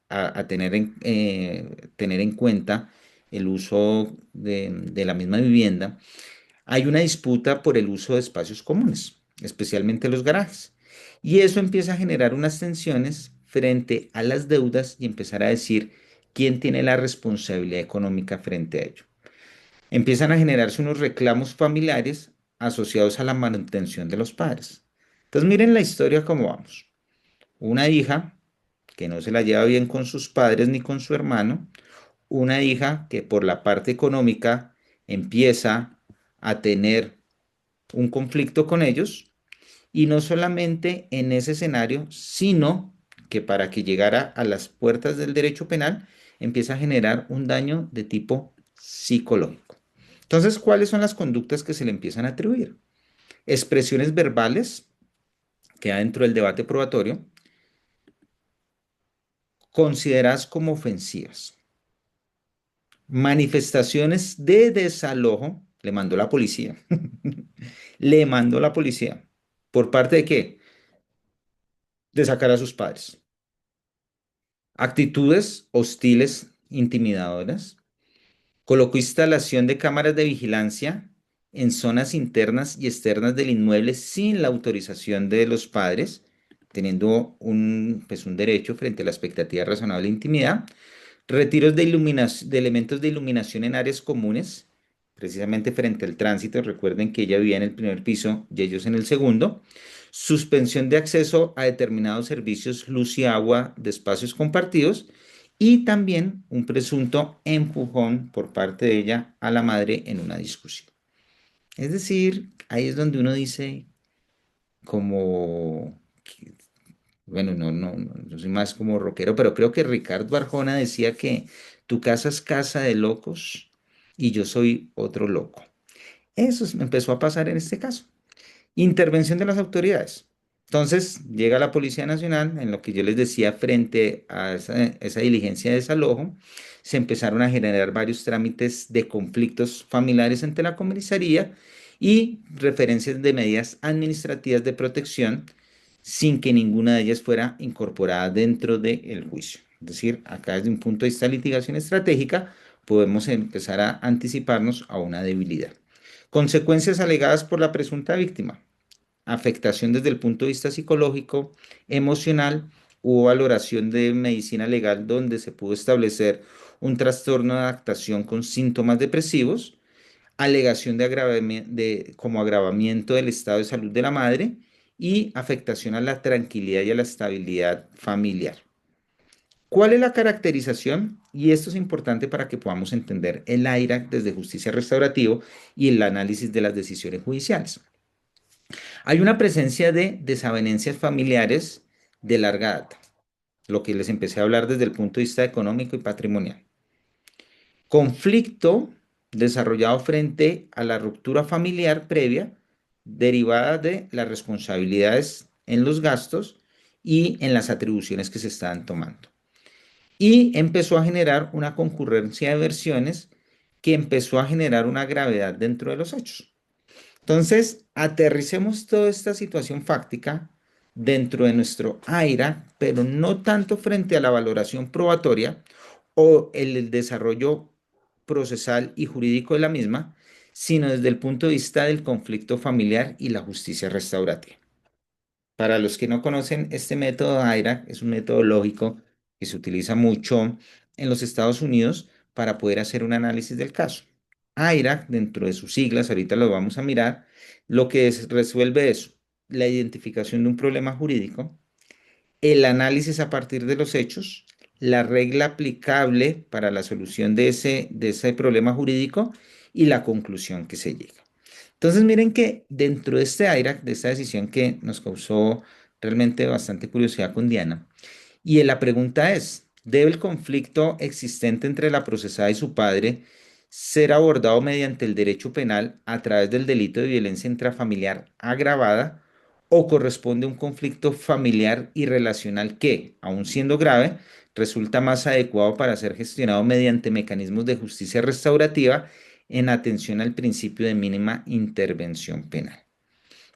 tener en cuenta el uso de la misma vivienda. Hay una disputa por el uso de espacios comunes, especialmente los garajes. Y eso empieza a generar unas tensiones frente a las deudas y empezar a decir quién tiene la responsabilidad económica frente a ello. Empiezan a generarse unos reclamos familiares asociados a la manutención de los padres. Entonces miren la historia cómo vamos. Una hija que no se la lleva bien con sus padres ni con su hermano, una hija que por la parte económica empieza a tener un conflicto con ellos y no solamente en ese escenario, sino que para que llegara a las puertas del derecho penal empieza a generar un daño de tipo psicológico. Entonces, ¿cuáles son las conductas que se le empiezan a atribuir? Expresiones verbales, queda dentro del debate probatorio, consideradas como ofensivas. Manifestaciones de desalojo, le mandó la policía. Le mandó la policía. ¿Por parte de qué? De sacar a sus padres. Actitudes hostiles, intimidadoras. Colocó instalación de cámaras de vigilancia en zonas internas y externas del inmueble sin la autorización de los padres, teniendo un derecho frente a la expectativa razonable de intimidad. Retiros de elementos de iluminación en áreas comunes, precisamente frente al tránsito. Recuerden que ella vivía en el primer piso y ellos en el segundo. Suspensión de acceso a determinados servicios, luz y agua de espacios compartidos. Y también un presunto empujón por parte de ella a la madre en una discusión. Es decir, ahí es donde uno dice como, bueno, no, yo soy más como rockero, pero creo que Ricardo Arjona decía que tu casa es casa de locos y yo soy otro loco. Me empezó a pasar en este caso. Intervención de las autoridades. Entonces llega la Policía Nacional, en lo que yo les decía, frente a esa diligencia de desalojo, se empezaron a generar varios trámites de conflictos familiares ante la comisaría y referencias de medidas administrativas de protección sin que ninguna de ellas fuera incorporada dentro del juicio. Es decir, acá desde un punto de vista de litigación estratégica, podemos empezar a anticiparnos a una debilidad. Consecuencias alegadas por la presunta víctima: afectación desde el punto de vista psicológico, emocional o valoración de medicina legal donde se pudo establecer un trastorno de adaptación con síntomas depresivos, alegación como agravamiento del estado de salud de la madre y afectación a la tranquilidad y a la estabilidad familiar. ¿Cuál es la caracterización? Y esto es importante para que podamos entender el AIRAC desde justicia restaurativo y el análisis de las decisiones judiciales. Hay una presencia de desavenencias familiares de larga data, lo que les empecé a hablar desde el punto de vista económico y patrimonial. Conflicto desarrollado frente a la ruptura familiar previa derivada de las responsabilidades en los gastos y en las atribuciones que se estaban tomando. Y empezó a generar una concurrencia de versiones que empezó a generar una gravedad dentro de los hechos. Entonces, aterricemos toda esta situación fáctica dentro de nuestro AIRA, pero no tanto frente a la valoración probatoria o el desarrollo procesal y jurídico de la misma, sino desde el punto de vista del conflicto familiar y la justicia restaurativa. Para los que no conocen, este método AIRA es un método lógico que se utiliza mucho en los Estados Unidos para poder hacer un análisis del caso. AIRA, dentro de sus siglas, ahorita lo vamos a mirar, lo que resuelve es la identificación de un problema jurídico, el análisis a partir de los hechos, la regla aplicable para la solución de ese problema jurídico y la conclusión que se llega. Entonces, miren que dentro de este AIRAC, de esta decisión que nos causó realmente bastante curiosidad con Diana, y la pregunta es, ¿debe el conflicto existente entre la procesada y su padre ser abordado mediante el derecho penal a través del delito de violencia intrafamiliar agravada o corresponde a un conflicto familiar y relacional que, aun siendo grave, resulta más adecuado para ser gestionado mediante mecanismos de justicia restaurativa en atención al principio de mínima intervención penal?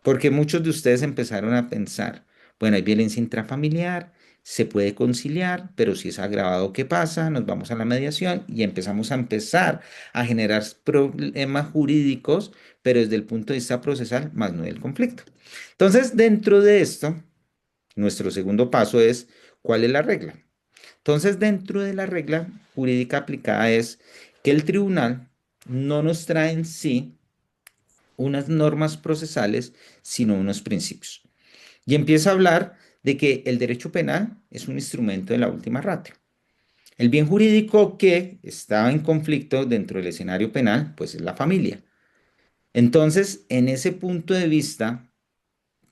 Porque muchos de ustedes empezaron a pensar, bueno, hay violencia intrafamiliar, se puede conciliar, pero si es agravado, ¿qué pasa? Nos vamos a la mediación y empezar a generar problemas jurídicos, pero desde el punto de vista procesal, más no del conflicto. Entonces, dentro de esto, nuestro segundo paso es, ¿cuál es la regla? Entonces, dentro de la regla jurídica aplicada es que el tribunal no nos trae en sí unas normas procesales, sino unos principios. Y empieza a hablar de que el derecho penal es un instrumento de la última ratio. El bien jurídico que está en conflicto dentro del escenario penal, pues es la familia. Entonces, en ese punto de vista,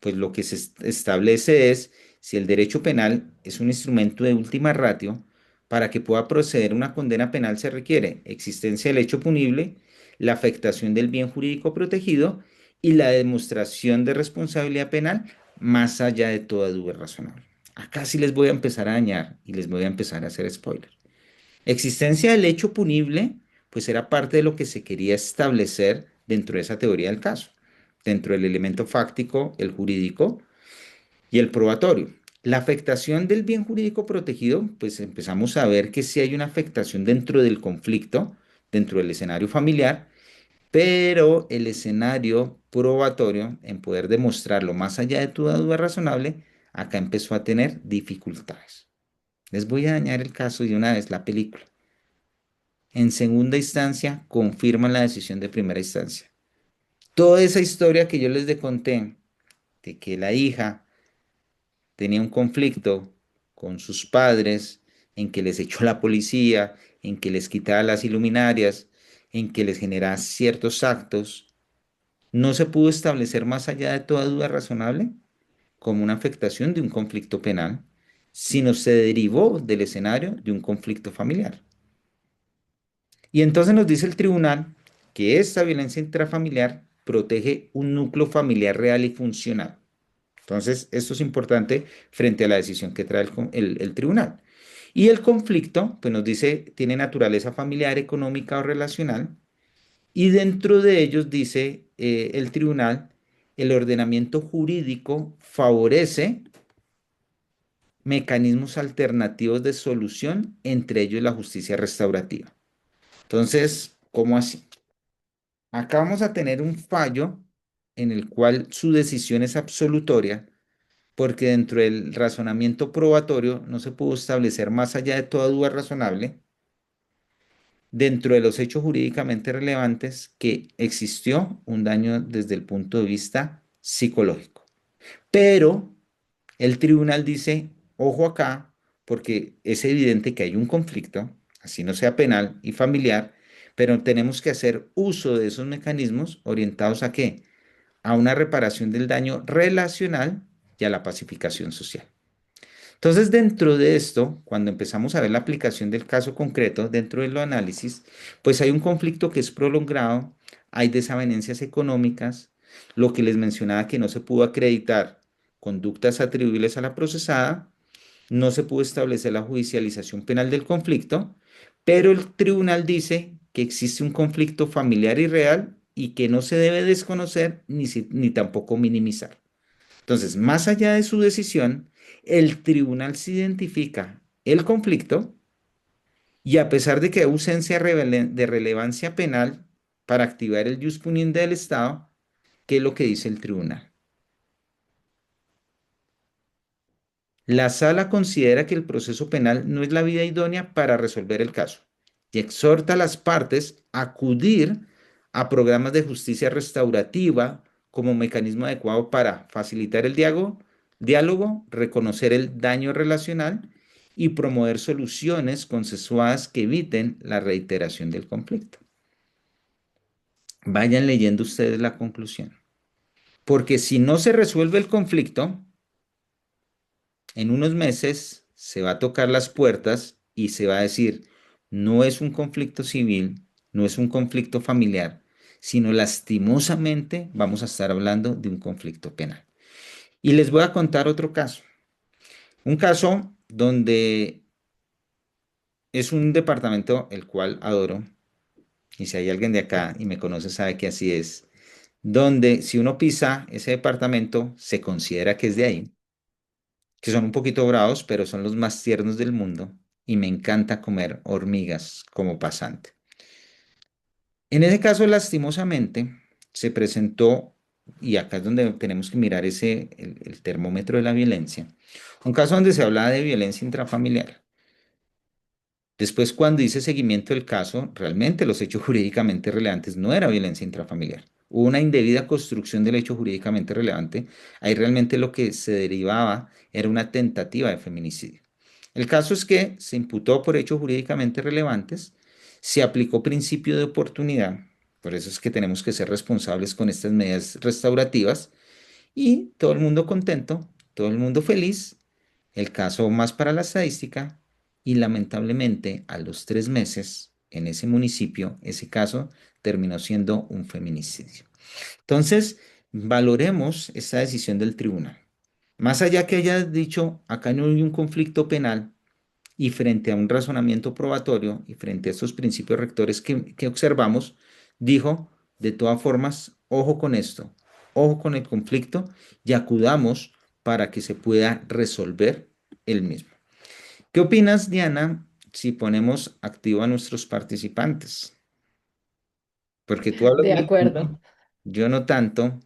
pues lo que se establece es, si el derecho penal es un instrumento de última ratio, Para que pueda proceder una condena penal se requiere existencia del hecho punible, la afectación del bien jurídico protegido y la demostración de responsabilidad penal más allá de toda duda razonable. Acá sí les voy a empezar a dañar y les voy a empezar a hacer spoiler. Existencia del hecho punible, pues era parte de lo que se quería establecer dentro de esa teoría del caso, dentro del elemento fáctico, el jurídico y el probatorio. La afectación del bien jurídico protegido, pues empezamos a ver que sí hay una afectación dentro del conflicto, dentro del escenario familiar, pero el escenario probatorio, en poder demostrarlo más allá de toda duda razonable, acá empezó a tener dificultades. Les voy a dañar el caso de una vez, la película. En segunda instancia, confirman la decisión de primera instancia. Toda esa historia que yo les conté de que la hija tenía un conflicto con sus padres, en que les echó la policía, en que les quitaba las iluminarias, en que les generaba ciertos actos, no se pudo establecer más allá de toda duda razonable como una afectación de un conflicto penal, sino se derivó del escenario de un conflicto familiar. Y entonces nos dice el tribunal que esta violencia intrafamiliar protege un núcleo familiar real y funcional. Entonces, esto es importante frente a la decisión que trae el tribunal. Y el conflicto, pues nos dice, tiene naturaleza familiar, económica o relacional. Y dentro de ellos dice el tribunal, el ordenamiento jurídico favorece mecanismos alternativos de solución, entre ellos la justicia restaurativa. Entonces, ¿cómo así? Acá vamos a tener un fallo en el cual su decisión es absolutoria porque dentro del razonamiento probatorio no se pudo establecer más allá de toda duda razonable, dentro de los hechos jurídicamente relevantes, que existió un daño desde el punto de vista psicológico. Pero el tribunal dice, ojo acá, porque es evidente que hay un conflicto, así no sea penal y familiar, pero tenemos que hacer uso de esos mecanismos orientados a qué? A una reparación del daño relacional y a la pacificación social. Entonces, dentro de esto, cuando empezamos a ver la aplicación del caso concreto, dentro de los análisis, pues hay un conflicto que es prolongado, hay desavenencias económicas, lo que les mencionaba que no se pudo acreditar conductas atribuibles a la procesada, no se pudo establecer la judicialización penal del conflicto, pero el tribunal dice que existe un conflicto familiar y real y que no se debe desconocer ni tampoco minimizar. Entonces, más allá de su decisión, el tribunal se identifica el conflicto y a pesar de que hay ausencia de relevancia penal para activar el jus puniendi del Estado, ¿qué es lo que dice el tribunal? La sala considera que el proceso penal no es la vía idónea para resolver el caso y exhorta a las partes a acudir a programas de justicia restaurativa como mecanismo adecuado para facilitar el diálogo, reconocer el daño relacional y promover soluciones consensuadas que eviten la reiteración del conflicto. Vayan leyendo ustedes la conclusión, porque si no se resuelve el conflicto, en unos meses se va a tocar las puertas y se va a decir, no es un conflicto civil, no es un conflicto familiar, sino lastimosamente vamos a estar hablando de un conflicto penal. Y les voy a contar otro caso. Un caso donde es un departamento el cual adoro, y si hay alguien de acá y me conoce sabe que así es, donde si uno pisa ese departamento se considera que es de ahí, que son un poquito bravos, pero son los más tiernos del mundo y me encanta comer hormigas como pasante. En ese caso, lastimosamente, se presentó, y acá es donde tenemos que mirar el termómetro de la violencia, un caso donde se hablaba de violencia intrafamiliar. Después, cuando hice seguimiento del caso, realmente los hechos jurídicamente relevantes no era violencia intrafamiliar. Hubo una indebida construcción del hecho jurídicamente relevante. Ahí realmente lo que se derivaba era una tentativa de feminicidio. El caso es que se imputó por hechos jurídicamente relevantes, se aplicó principio de oportunidad, por eso es que tenemos que ser responsables con estas medidas restaurativas y todo el mundo contento, todo el mundo feliz. El caso más para la estadística y lamentablemente a los 3 meses en ese municipio, ese caso terminó siendo un feminicidio. Entonces, valoremos esta decisión del tribunal. Más allá que haya dicho, acá no hay un conflicto penal y frente a un razonamiento probatorio y frente a estos principios rectores que observamos, dijo, de todas formas, ojo con esto, ojo con el conflicto y acudamos para que se pueda resolver el mismo. ¿Qué opinas, Diana, si ponemos activo a nuestros participantes? Porque tú hablas De muy acuerdo. lindo, yo no tanto,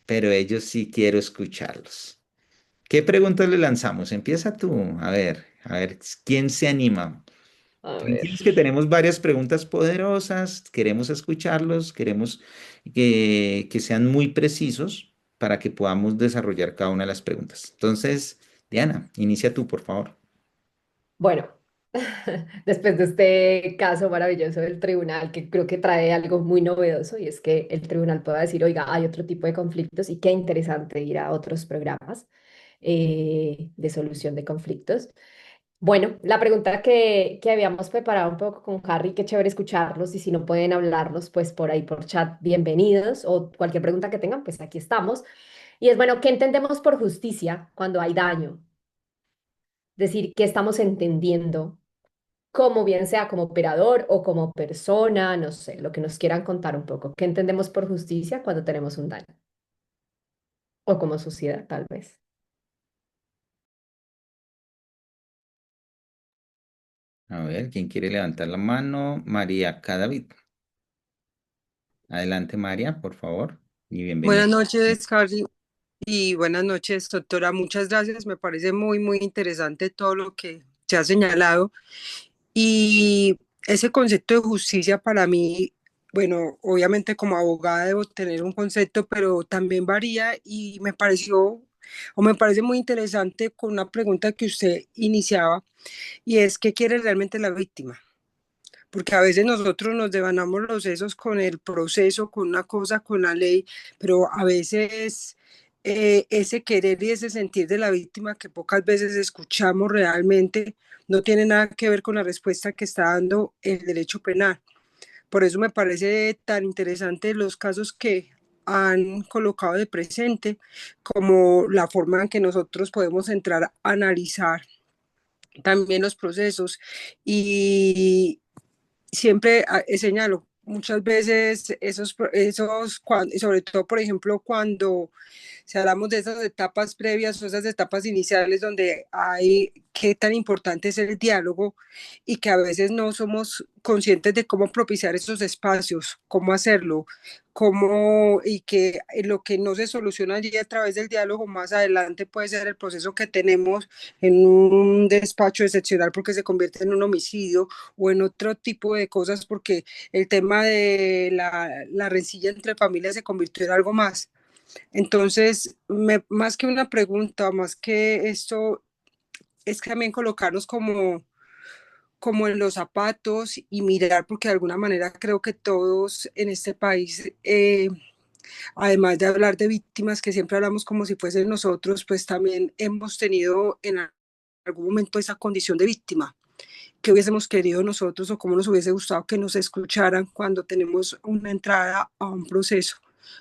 pero ellos sí quiero escucharlos. ¿Qué preguntas le lanzamos? Empieza tú, a ver, ¿quién se anima? A ver. Tranquilos que tenemos varias preguntas poderosas, queremos escucharlos, queremos que sean muy precisos para que podamos desarrollar cada una de las preguntas. Entonces, Diana, inicia tú, por favor. Bueno, después de este caso maravilloso del tribunal, que creo que trae algo muy novedoso, y es que el tribunal pueda decir, oiga, hay otro tipo de conflictos y qué interesante ir a otros programas de solución de conflictos. Bueno, la pregunta que habíamos preparado un poco con Harry, qué chévere escucharlos y si no pueden hablarnos, pues por ahí por chat, bienvenidos o cualquier pregunta que tengan, pues aquí estamos. Y es bueno, ¿qué entendemos por justicia cuando hay daño? Es decir, ¿qué estamos entendiendo? Como bien sea como operador o como persona, no sé, lo que nos quieran contar un poco. ¿Qué entendemos por justicia cuando tenemos un daño? O como sociedad, tal vez. A ver, ¿quién quiere levantar la mano? María Cadavid. Adelante, María, por favor, y bienvenida. Buenas noches, Carly, y buenas noches, doctora. Muchas gracias. Me parece muy interesante todo lo que se ha señalado. Y ese concepto de justicia para mí, bueno, obviamente como abogada debo tener un concepto, pero también varía y me pareció o me parece muy interesante con una pregunta que usted iniciaba y es ¿qué quiere realmente la víctima? Porque a veces nosotros nos devanamos los sesos con el proceso, con una cosa, con la ley, pero a veces ese querer y ese sentir de la víctima que pocas veces escuchamos realmente no tiene nada que ver con la respuesta que está dando el derecho penal. Por eso me parece tan interesante los casos que han colocado de presente, como la forma en que nosotros podemos entrar a analizar también los procesos y, siempre señalo, muchas veces sobre todo, por ejemplo, cuando si hablamos de esas etapas previas o esas etapas iniciales donde hay qué tan importante es el diálogo y que a veces no somos conscientes de cómo propiciar esos espacios, cómo hacerlo, cómo y que lo que no se soluciona allí a través del diálogo más adelante puede ser el proceso que tenemos en un despacho excepcional porque se convierte en un homicidio o en otro tipo de cosas porque el tema de la rencilla entre familias se convirtió en algo más. Entonces, más que una pregunta, más que esto, es también colocarnos como en los zapatos y mirar, porque de alguna manera creo que todos en este país, además de hablar de víctimas, que siempre hablamos como si fuesen nosotros, pues también hemos tenido en algún momento esa condición de víctima. ¿Qué hubiésemos querido nosotros o cómo nos hubiese gustado que nos escucharan cuando tenemos una entrada a un proceso?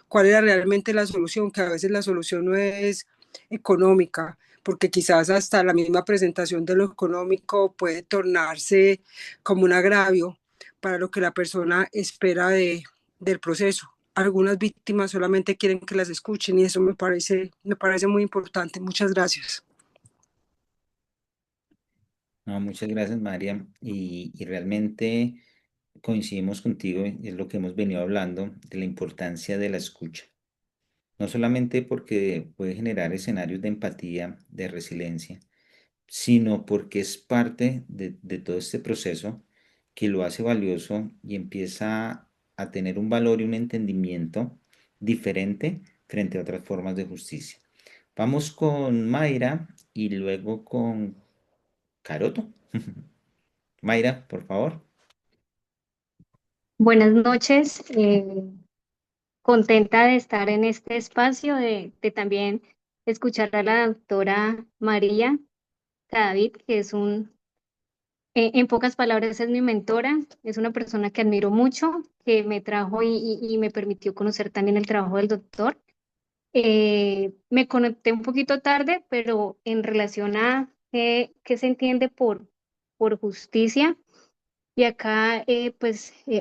¿Cuál era realmente la solución? Que a veces la solución no es económica, porque quizás hasta la misma presentación de lo económico puede tornarse como un agravio para lo que la persona espera del proceso. Algunas víctimas solamente quieren que las escuchen y eso me parece muy importante. Muchas gracias. No, muchas gracias, María. Y realmente coincidimos contigo, y es lo que hemos venido hablando, de la importancia de la escucha. No solamente porque puede generar escenarios de empatía, de resiliencia, sino porque es parte de todo este proceso que lo hace valioso y empieza a tener un valor y un entendimiento diferente frente a otras formas de justicia. Vamos con Mayra y luego con Caroto. Mayra, por favor. Buenas noches, contenta de estar en este espacio, de también escuchar a la doctora María David, que es En pocas palabras, es mi mentora, es una persona que admiro mucho, que me trajo y me permitió conocer también el trabajo del doctor. Me conecté un poquito tarde, pero en relación a qué se entiende por justicia, y acá,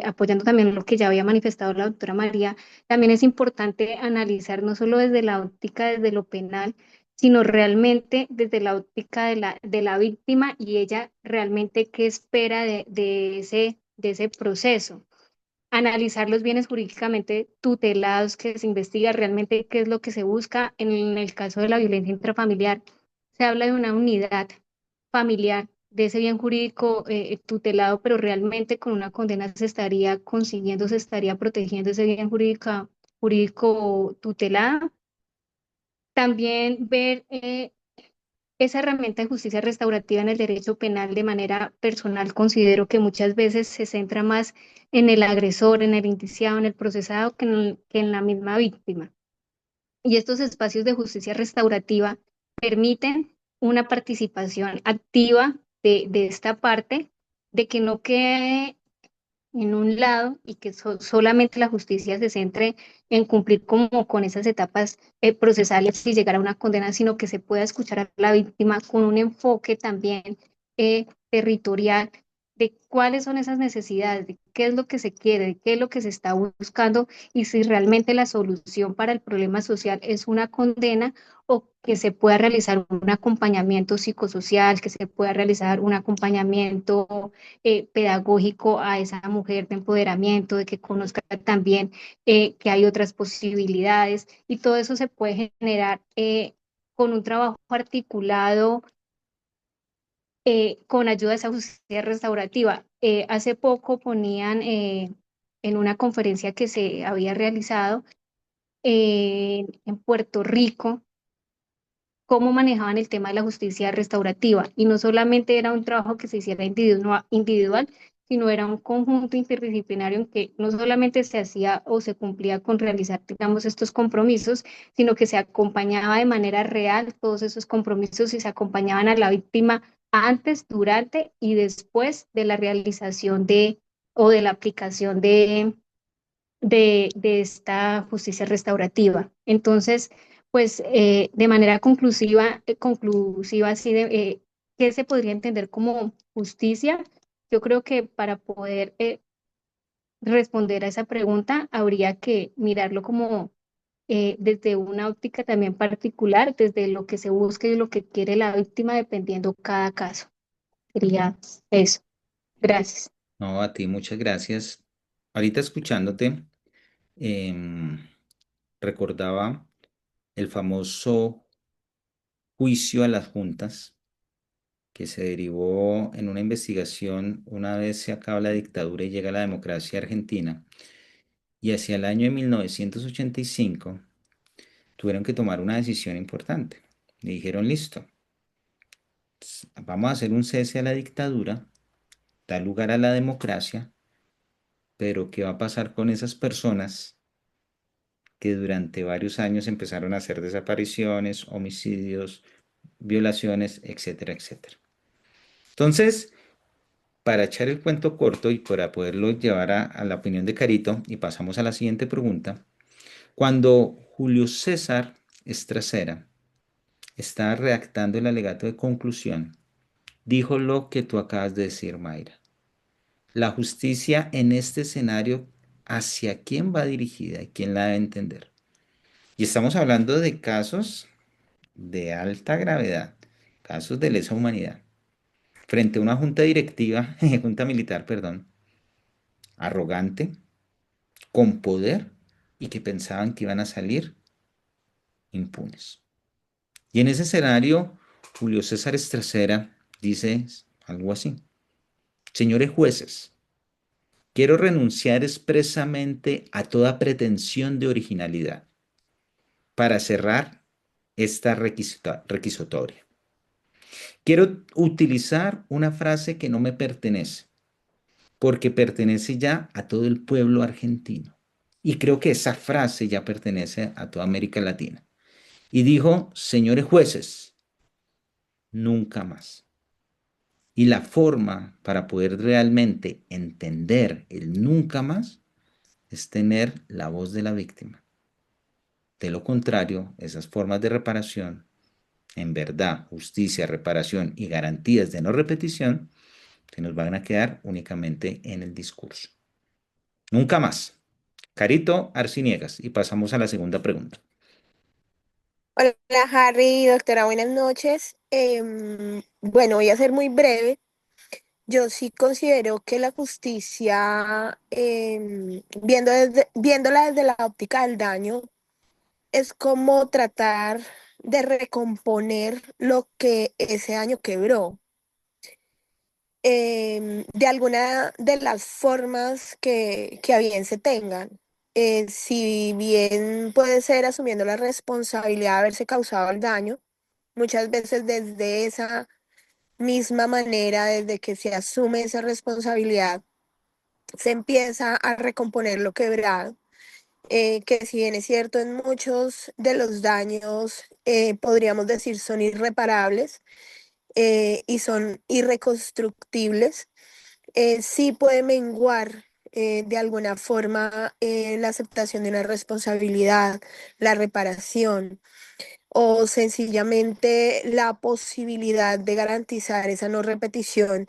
apoyando también lo que ya había manifestado la doctora María, también es importante analizar no solo desde la óptica, desde lo penal, sino realmente desde la óptica de la víctima y ella realmente qué espera de ese proceso. Analizar los bienes jurídicamente tutelados que se investiga realmente qué es lo que se busca. En el caso de la violencia intrafamiliar, se habla de una unidad familiar de ese bien jurídico tutelado, pero realmente con una condena se estaría consiguiendo, se estaría protegiendo ese bien jurídico tutelado. También ver esa herramienta de justicia restaurativa en el derecho penal de manera personal, considero que muchas veces se centra más en el agresor, en el indiciado, en el procesado, que en la misma víctima. Y estos espacios de justicia restaurativa permiten una participación activa de esta parte, de que no quede en un lado y que solamente la justicia se centre en cumplir como con esas etapas procesales y llegar a una condena, sino que se pueda escuchar a la víctima con un enfoque también territorial de cuáles son esas necesidades, de qué es lo que se quiere, de qué es lo que se está buscando y si realmente la solución para el problema social es una condena o que se pueda realizar un acompañamiento psicosocial, que se pueda realizar un acompañamiento pedagógico a esa mujer de empoderamiento, de que conozca también que hay otras posibilidades y todo eso se puede generar con un trabajo articulado con ayuda de esa justicia restaurativa. Hace poco ponían en una conferencia que se había realizado en Puerto Rico, cómo manejaban el tema de la justicia restaurativa. Y no solamente era un trabajo que se hiciera individual, sino era un conjunto interdisciplinario en que no solamente se hacía o se cumplía con realizar, digamos, estos compromisos, sino que se acompañaba de manera real todos esos compromisos y se acompañaban a la víctima antes, durante y después de la realización o de la aplicación de esta justicia restaurativa. Entonces, pues de manera conclusiva así ¿qué se podría entender como justicia? Yo creo que para poder responder a esa pregunta habría que mirarlo como desde una óptica también particular, desde lo que se busca y lo que quiere la víctima, dependiendo cada caso. Sería eso. Gracias. No, a ti muchas gracias. Ahorita escuchándote, em, recordaba el famoso juicio a las juntas que se derivó en una investigación una vez se acaba la dictadura y llega la democracia argentina. Y hacia el año de 1985 tuvieron que tomar una decisión importante. Y dijeron, listo, vamos a hacer un cese a la dictadura, da lugar a la democracia, pero ¿qué va a pasar con esas personas que durante varios años empezaron a hacer desapariciones, homicidios, violaciones, etcétera, etcétera? Entonces, para echar el cuento corto y para poderlo llevar a la opinión de Carito, y pasamos a la siguiente pregunta, cuando Julio César Estracera estaba redactando el alegato de conclusión, dijo lo que tú acabas de decir, Mayra. La justicia en este escenario, ¿hacia quién va dirigida y quién la debe entender? Y estamos hablando de casos de alta gravedad, casos de lesa humanidad, frente a una junta directiva, junta militar, perdón, arrogante, con poder y que pensaban que iban a salir impunes. Y en ese escenario, Julio César Estracera dice algo así: señores jueces, quiero renunciar expresamente a toda pretensión de originalidad para cerrar esta requisitoria. Quiero utilizar una frase que no me pertenece, porque pertenece ya a todo el pueblo argentino. Y creo que esa frase ya pertenece a toda América Latina. Y dijo, señores jueces, nunca más. Y la forma para poder realmente entender el nunca más es tener la voz de la víctima. De lo contrario, esas formas de reparación, en verdad, justicia, reparación y garantías de no repetición, se nos van a quedar únicamente en el discurso. Nunca más. Carito Arciniegas. Y pasamos a la segunda pregunta. Hola Harry, doctora, buenas noches. Bueno, voy a ser muy breve. Yo sí considero que la justicia, viéndola desde la óptica del daño, es como tratar de recomponer lo que ese daño quebró. De alguna de las formas que a bien se tengan. Si bien puede ser asumiendo la responsabilidad de haberse causado el daño, muchas veces desde esa misma manera, desde que se asume esa responsabilidad, se empieza a recomponer lo quebrado, que si bien es cierto, en muchos de los daños, podríamos decir, son irreparables y son irreconstructibles, sí puede menguar de alguna forma la aceptación de una responsabilidad, la reparación o sencillamente la posibilidad de garantizar esa no repetición.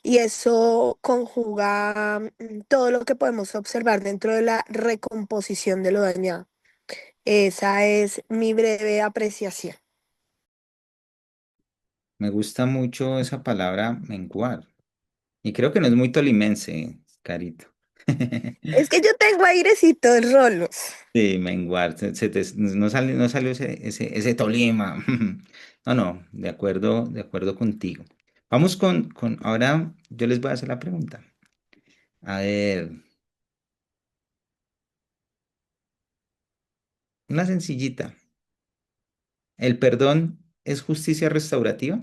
Y eso conjuga todo lo que podemos observar dentro de la recomposición de lo dañado. Esa es mi breve apreciación. Me gusta mucho esa palabra menguar. Y creo que no es muy tolimense, Carito. Es que yo tengo airecitos rolos. Sí, menguar. No salió ese Tolima. No, no, de acuerdo contigo. Vamos ahora yo les voy a hacer la pregunta. A ver, una sencillita. ¿El perdón es justicia restaurativa?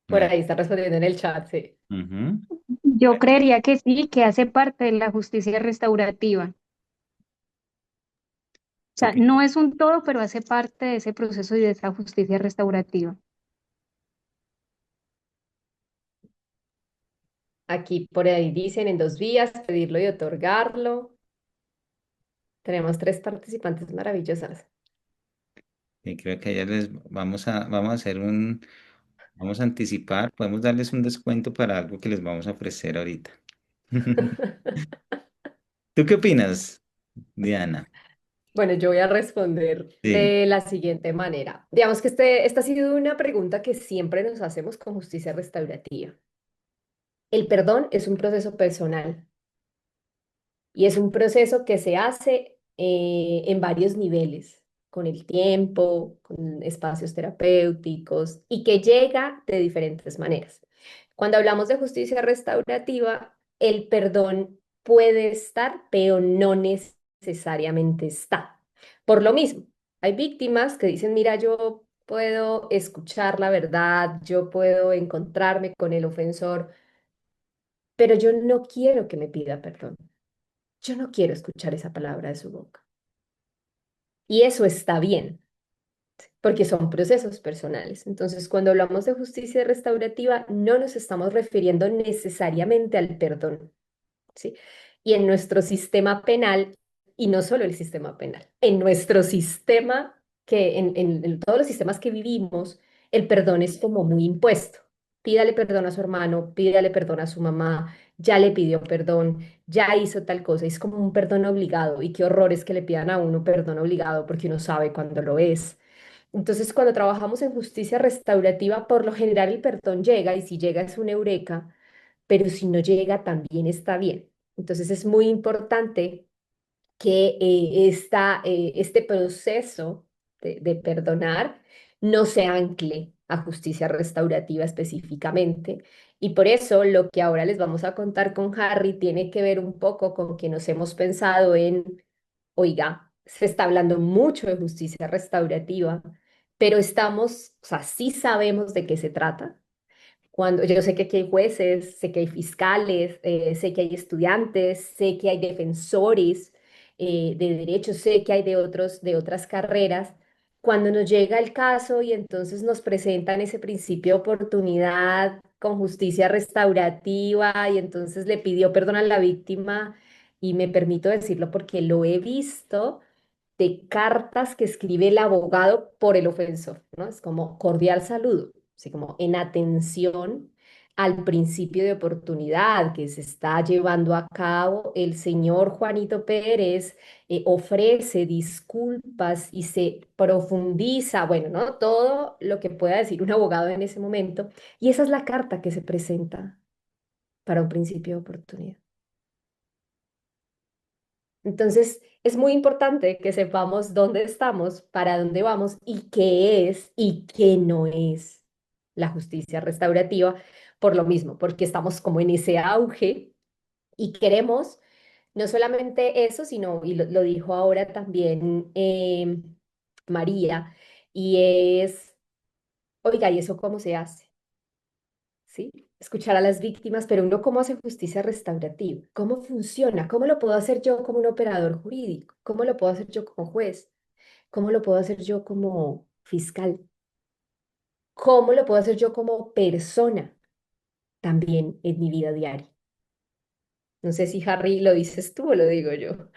Por Ah, ahí está respondiendo en el chat, sí. ujú. Yo creería que sí, que hace parte de la justicia restaurativa. O ¿Tú sea, qué? no es un todo, pero hace parte de ese proceso y de esa justicia restaurativa. Aquí por ahí dicen en 2 vías, pedirlo y otorgarlo. Tenemos 3 participantes maravillosas. Y creo que ya les vamos a hacer vamos a anticipar, podemos darles un descuento para algo que les vamos a ofrecer ahorita. ¿Tú qué opinas, Diana? Bueno, yo voy a responder Sí, de la siguiente manera. Digamos que esta ha sido una pregunta que siempre nos hacemos con justicia restaurativa. El perdón es un proceso personal y es un proceso que se hace en varios niveles, con el tiempo, con espacios terapéuticos y que llega de diferentes maneras. Cuando hablamos de justicia restaurativa, el perdón puede estar, pero no necesariamente está. Por lo mismo, hay víctimas que dicen, mira, yo puedo escuchar la verdad, yo puedo encontrarme con el ofensor, pero yo no quiero que me pida perdón. Yo no quiero escuchar esa palabra de su boca. Y eso está bien, porque son procesos personales. Entonces, cuando hablamos de justicia restaurativa, no nos estamos refiriendo necesariamente al perdón, ¿sí? Y en nuestro sistema penal, y no solo el sistema penal, en nuestro sistema, en todos los sistemas que vivimos, el perdón es como muy impuesto. Pídale perdón a su hermano, pídale perdón a su mamá, ya le pidió perdón, ya hizo tal cosa, es como un perdón obligado, y qué horror es que le pidan a uno perdón obligado porque uno sabe cuándo lo es. Entonces, cuando trabajamos en justicia restaurativa, por lo general el perdón llega, y si llega es una eureka, pero si no llega también está bien. Entonces es muy importante que este proceso de perdonar no se ancle a justicia restaurativa específicamente. Y por eso lo que ahora les vamos a contar con Harry tiene que ver un poco con que nos hemos pensado en, oiga, se está hablando mucho de justicia restaurativa, pero estamos, o sea, sí sabemos de qué se trata. Cuando yo sé que aquí hay jueces, sé que hay fiscales, sé que hay estudiantes, sé que hay defensores de derechos, sé que hay de otras carreras. Cuando nos llega el caso y entonces nos presentan ese principio de oportunidad con justicia restaurativa y entonces le pidió perdón a la víctima, y me permito decirlo porque lo he visto, de cartas que escribe el abogado por el ofensor, ¿no? Es como cordial saludo, así como en atención al principio de oportunidad que se está llevando a cabo. El señor Juanito Pérez ofrece disculpas y se profundiza, bueno, ¿no? Todo lo que pueda decir un abogado en ese momento. Y esa es la carta que se presenta para un principio de oportunidad. Entonces, es muy importante que sepamos dónde estamos, para dónde vamos y qué es y qué no es la justicia restaurativa, por lo mismo, porque estamos como en ese auge y queremos no solamente eso, sino, y lo dijo ahora también María, y es, oiga, ¿y eso cómo se hace? ¿Sí? Escuchar a las víctimas, pero uno cómo hace justicia restaurativa, cómo funciona, cómo lo puedo hacer yo como un operador jurídico, cómo lo puedo hacer yo como juez, cómo lo puedo hacer yo como fiscal, cómo lo puedo hacer yo como persona también en mi vida diaria. No sé si Harry lo dices tú o lo digo yo.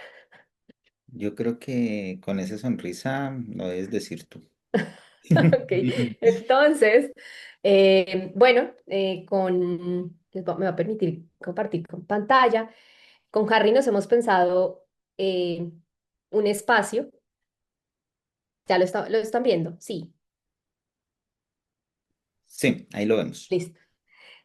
Yo creo que con esa sonrisa lo debes decir tú. Ok, entonces, bueno, me va a permitir compartir con pantalla. Con Harry nos hemos pensado eh, un espacio, ya lo están viendo, sí, Sí, ahí lo vemos. listo.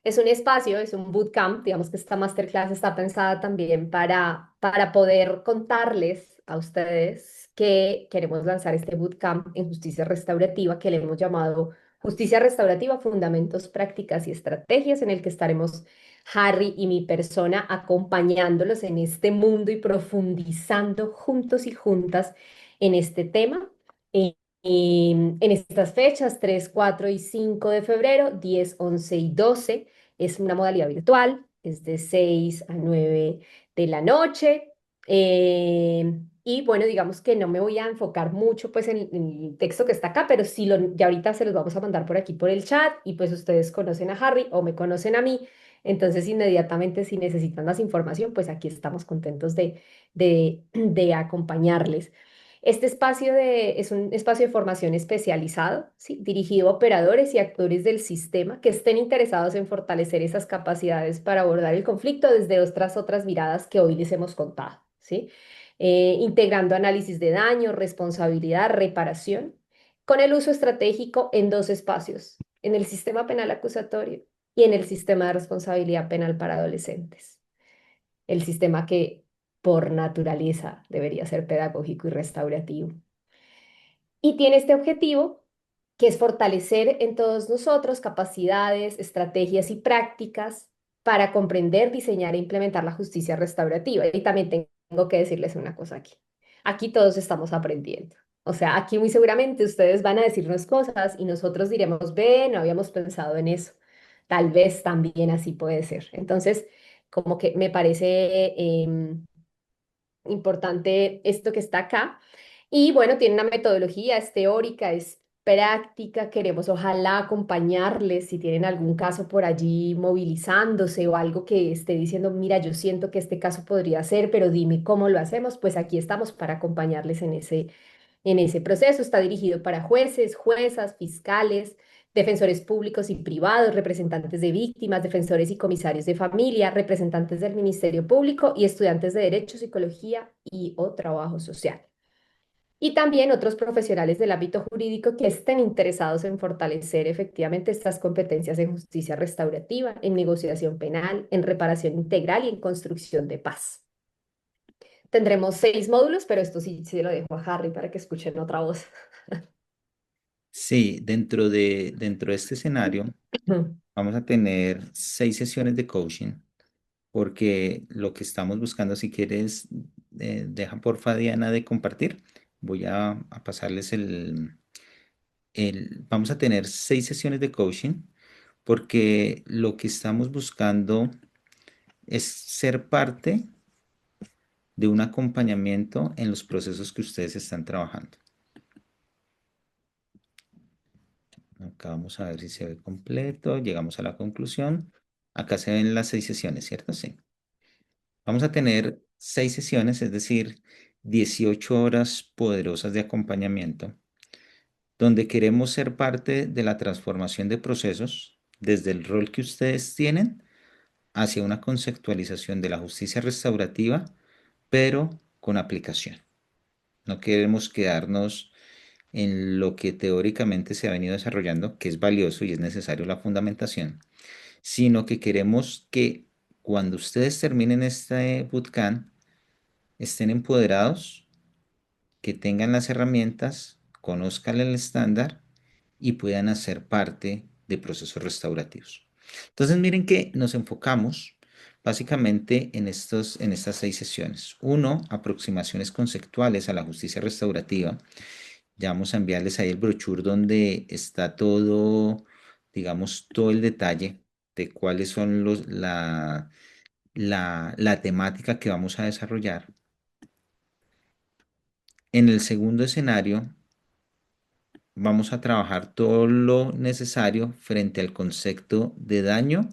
Es un espacio, es un bootcamp, digamos que esta masterclass está pensada también para poder contarles a ustedes que queremos lanzar este bootcamp en justicia restaurativa que le hemos llamado Justicia Restaurativa, Fundamentos, Prácticas y Estrategias, en el que estaremos Harry y mi persona acompañándolos en este mundo y profundizando juntos y juntas en este tema. Eh, en estas fechas, 3, 4 y 5 de febrero, 10, 11 y 12. Es una modalidad virtual, es de 6 a 9 de la noche. Y bueno, digamos que no me voy a enfocar mucho pues en el texto que está acá, pero sí ya ahorita se los vamos a mandar por aquí por el chat y pues ustedes conocen a Harry o me conocen a mí. Entonces inmediatamente si necesitan más información, pues aquí estamos contentos de acompañarles. Este es un espacio de formación especializado, ¿sí? Dirigido a operadores y actores del sistema que estén interesados en fortalecer esas capacidades para abordar el conflicto desde otras miradas que hoy les hemos contado, ¿sí? Integrando análisis de daño, responsabilidad, reparación, con el uso estratégico en dos espacios, en el sistema penal acusatorio y en el sistema de responsabilidad penal para adolescentes, el sistema que por naturaleza debería ser pedagógico y restaurativo. Y tiene este objetivo, que es fortalecer en todos nosotros capacidades, estrategias y prácticas para comprender, diseñar e implementar la justicia restaurativa. Y también tengo que decirles una cosa aquí. Aquí todos estamos aprendiendo. O sea, aquí muy seguramente ustedes van a decirnos cosas y nosotros diremos, ve, no habíamos pensado en eso. Tal vez también así puede ser. Entonces, como que me parece importante esto que está acá. Y bueno, tiene una metodología, es teórica, es práctica. Queremos ojalá acompañarles si tienen algún caso por allí movilizándose o algo que esté diciendo, mira, yo siento que este caso podría ser, pero dime cómo lo hacemos. Pues aquí estamos para acompañarles en ese proceso. Está dirigido para jueces, juezas, fiscales, defensores públicos y privados, representantes de víctimas, defensores y comisarios de familia, representantes del Ministerio Público y estudiantes de Derecho, Psicología y o Trabajo Social. Y también otros profesionales del ámbito jurídico que estén interesados en fortalecer efectivamente estas competencias en justicia restaurativa, en negociación penal, en reparación integral y en construcción de paz. Tendremos 6 módulos, pero esto sí se lo dejo a Harry para que escuchen otra voz. Sí, dentro de este escenario vamos a tener 6 sesiones de coaching, porque lo que estamos buscando, si quieres, deja porfa Diana de compartir. Voy a pasarles vamos a tener 6 sesiones de coaching porque lo que estamos buscando es ser parte de un acompañamiento en los procesos que ustedes están trabajando. Acá vamos a ver si se ve completo. Llegamos a la conclusión. Acá se ven las 6 sesiones, ¿cierto? Sí. Vamos a tener 6 sesiones, es decir, 18 horas poderosas de acompañamiento, donde queremos ser parte de la transformación de procesos desde el rol que ustedes tienen hacia una conceptualización de la justicia restaurativa, pero con aplicación. No queremos quedarnos en lo que teóricamente se ha venido desarrollando, que es valioso y es necesario la fundamentación, sino que queremos que cuando ustedes terminen este bootcamp estén empoderados, que tengan las herramientas, conozcan el estándar y puedan hacer parte de procesos restaurativos. Entonces miren que nos enfocamos básicamente en estas 6 sesiones. Uno, aproximaciones conceptuales a la justicia restaurativa. Ya vamos a enviarles ahí el brochure donde está todo, digamos, todo el detalle de cuáles son la temática que vamos a desarrollar. En el segundo escenario, vamos a trabajar todo lo necesario frente al concepto de daño,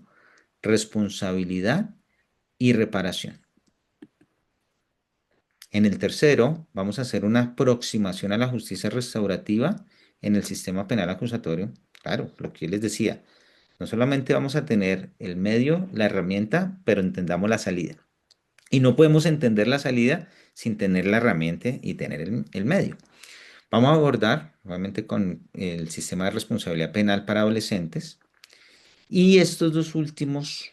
responsabilidad y reparación. En el tercero, vamos a hacer una aproximación a la justicia restaurativa en el sistema penal acusatorio. Claro, lo que yo les decía, no solamente vamos a tener el medio, la herramienta, pero entendamos la salida. Y no podemos entender la salida sin tener la herramienta y tener el medio. Vamos a abordar, nuevamente, con el sistema de responsabilidad penal para adolescentes. Y estas dos últimas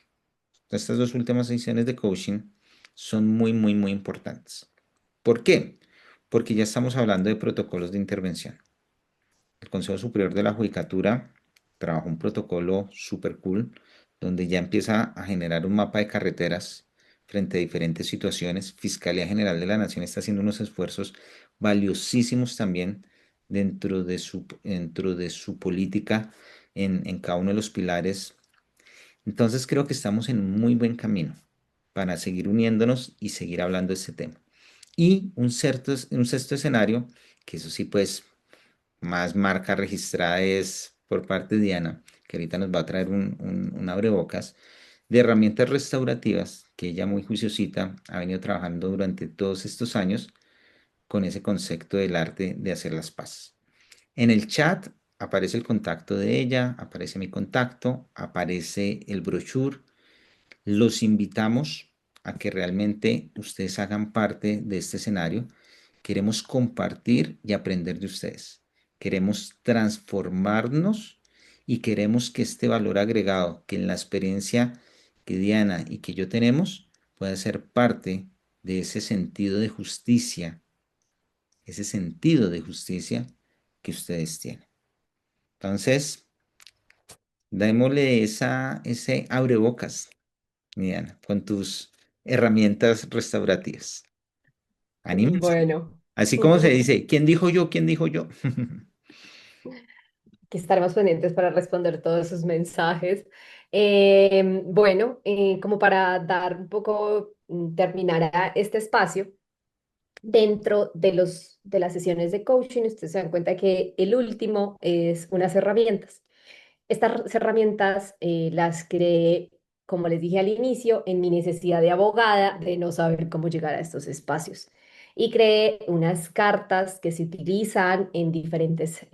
sesiones de coaching son muy, muy, muy importantes. ¿Por qué? Porque ya estamos hablando de protocolos de intervención. El Consejo Superior de la Judicatura trabajó un protocolo súper cool, donde ya empieza a generar un mapa de carreteras frente a diferentes situaciones. Fiscalía General de la Nación está haciendo unos esfuerzos valiosísimos también dentro de su política en cada uno de los pilares. Entonces creo que estamos en un muy buen camino para seguir uniéndonos y seguir hablando de este tema. Y un sexto escenario, que eso sí, pues, más marca registrada es por parte de Diana, que ahorita nos va a traer un abrebocas de herramientas restaurativas, que ella muy juiciosita ha venido trabajando durante todos estos años con ese concepto del arte de hacer las paces. En el chat aparece el contacto de ella, aparece mi contacto, aparece el brochure. Los invitamos a que realmente ustedes hagan parte de este escenario. Queremos compartir y aprender de ustedes. Queremos transformarnos y queremos que este valor agregado, que en la experiencia que Diana y que yo tenemos, pueda ser parte de ese sentido de justicia que ustedes tienen. Entonces, démosle ese abrebocas, Diana, con tus herramientas restaurativas. Anímense. Bueno, Así como se dice, ¿quién dijo yo? ¿Quién dijo yo? que estaremos pendientes para responder todos esos mensajes. Bueno, como para dar un poco, terminar este espacio, dentro de las sesiones de coaching, ustedes se dan cuenta que el último es unas herramientas. Estas herramientas las creé, como les dije al inicio, en mi necesidad de abogada de no saber cómo llegar a estos espacios. Y creé unas cartas que se utilizan en diferentes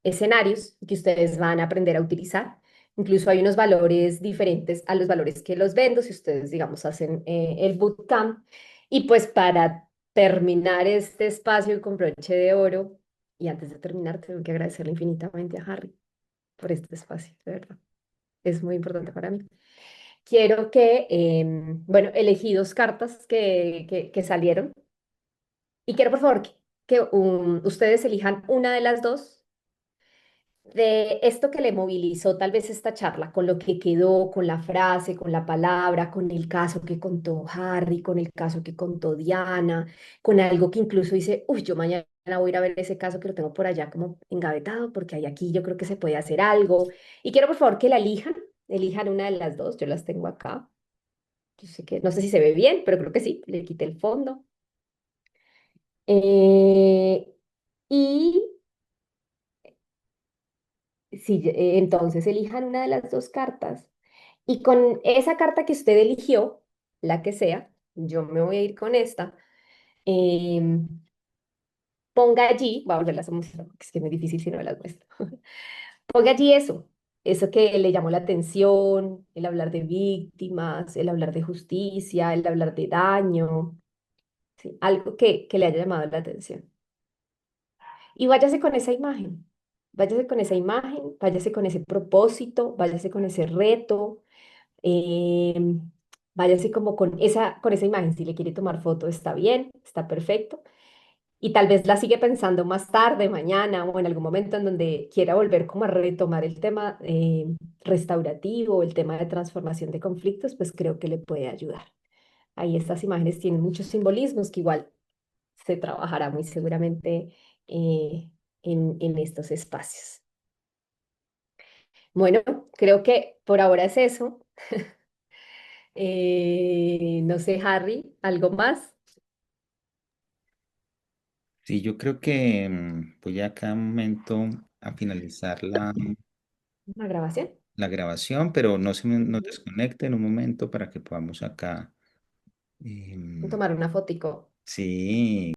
escenarios que ustedes van a aprender a utilizar. Incluso hay unos valores diferentes a los valores que los vendo si ustedes, digamos, hacen el bootcamp. Y pues para terminar este espacio con broche de oro, y antes de terminar, tengo que agradecerle infinitamente a Harry por este espacio, de verdad. Es muy importante para mí. Quiero que, bueno, elegí dos cartas que salieron y quiero por favor que ustedes elijan una de las dos de esto que le movilizó tal vez esta charla, con lo que quedó, con la frase, con la palabra, con el caso que contó Harry, con el caso que contó Diana, con algo que incluso dice, uy, yo mañana voy a ir a ver ese caso que lo tengo por allá como engavetado, porque hay aquí yo creo que se puede hacer algo. Y quiero por favor que la elijan una de las dos, yo las tengo acá. Yo sé que, no sé si se ve bien, pero creo que sí, le quité el fondo. Eh, y sí, entonces elijan una de las dos cartas. Y con esa carta que usted eligió, la que sea, yo me voy a ir con esta. em, Ponga allí, voy a volverlas a mostrar, porque es que es muy difícil si no me las muestro. Ponga allí eso que le llamó la atención, el hablar de víctimas, el hablar de justicia, el hablar de daño, ¿sí? Algo que le haya llamado la atención. Y váyase con esa imagen, váyase con esa imagen, váyase con ese propósito, váyase con ese reto, em, váyase como con esa imagen. Si le quiere tomar foto, está bien, está perfecto. Y tal vez la sigue pensando más tarde, mañana o en algún momento en donde quiera volver como a retomar el tema restaurativo, el tema de transformación de conflictos, pues creo que le puede ayudar. Ahí estas imágenes tienen muchos simbolismos que igual se trabajará muy seguramente eh, en estos espacios. Bueno, creo que por ahora es eso. No sé, Harry, ¿algo más? Sí, yo creo que voy a cada momento a finalizar ¿Una grabación? la grabación, pero no se me no Ujú. desconecte en un momento para que podamos acá. em, Tomar una fotico. sí.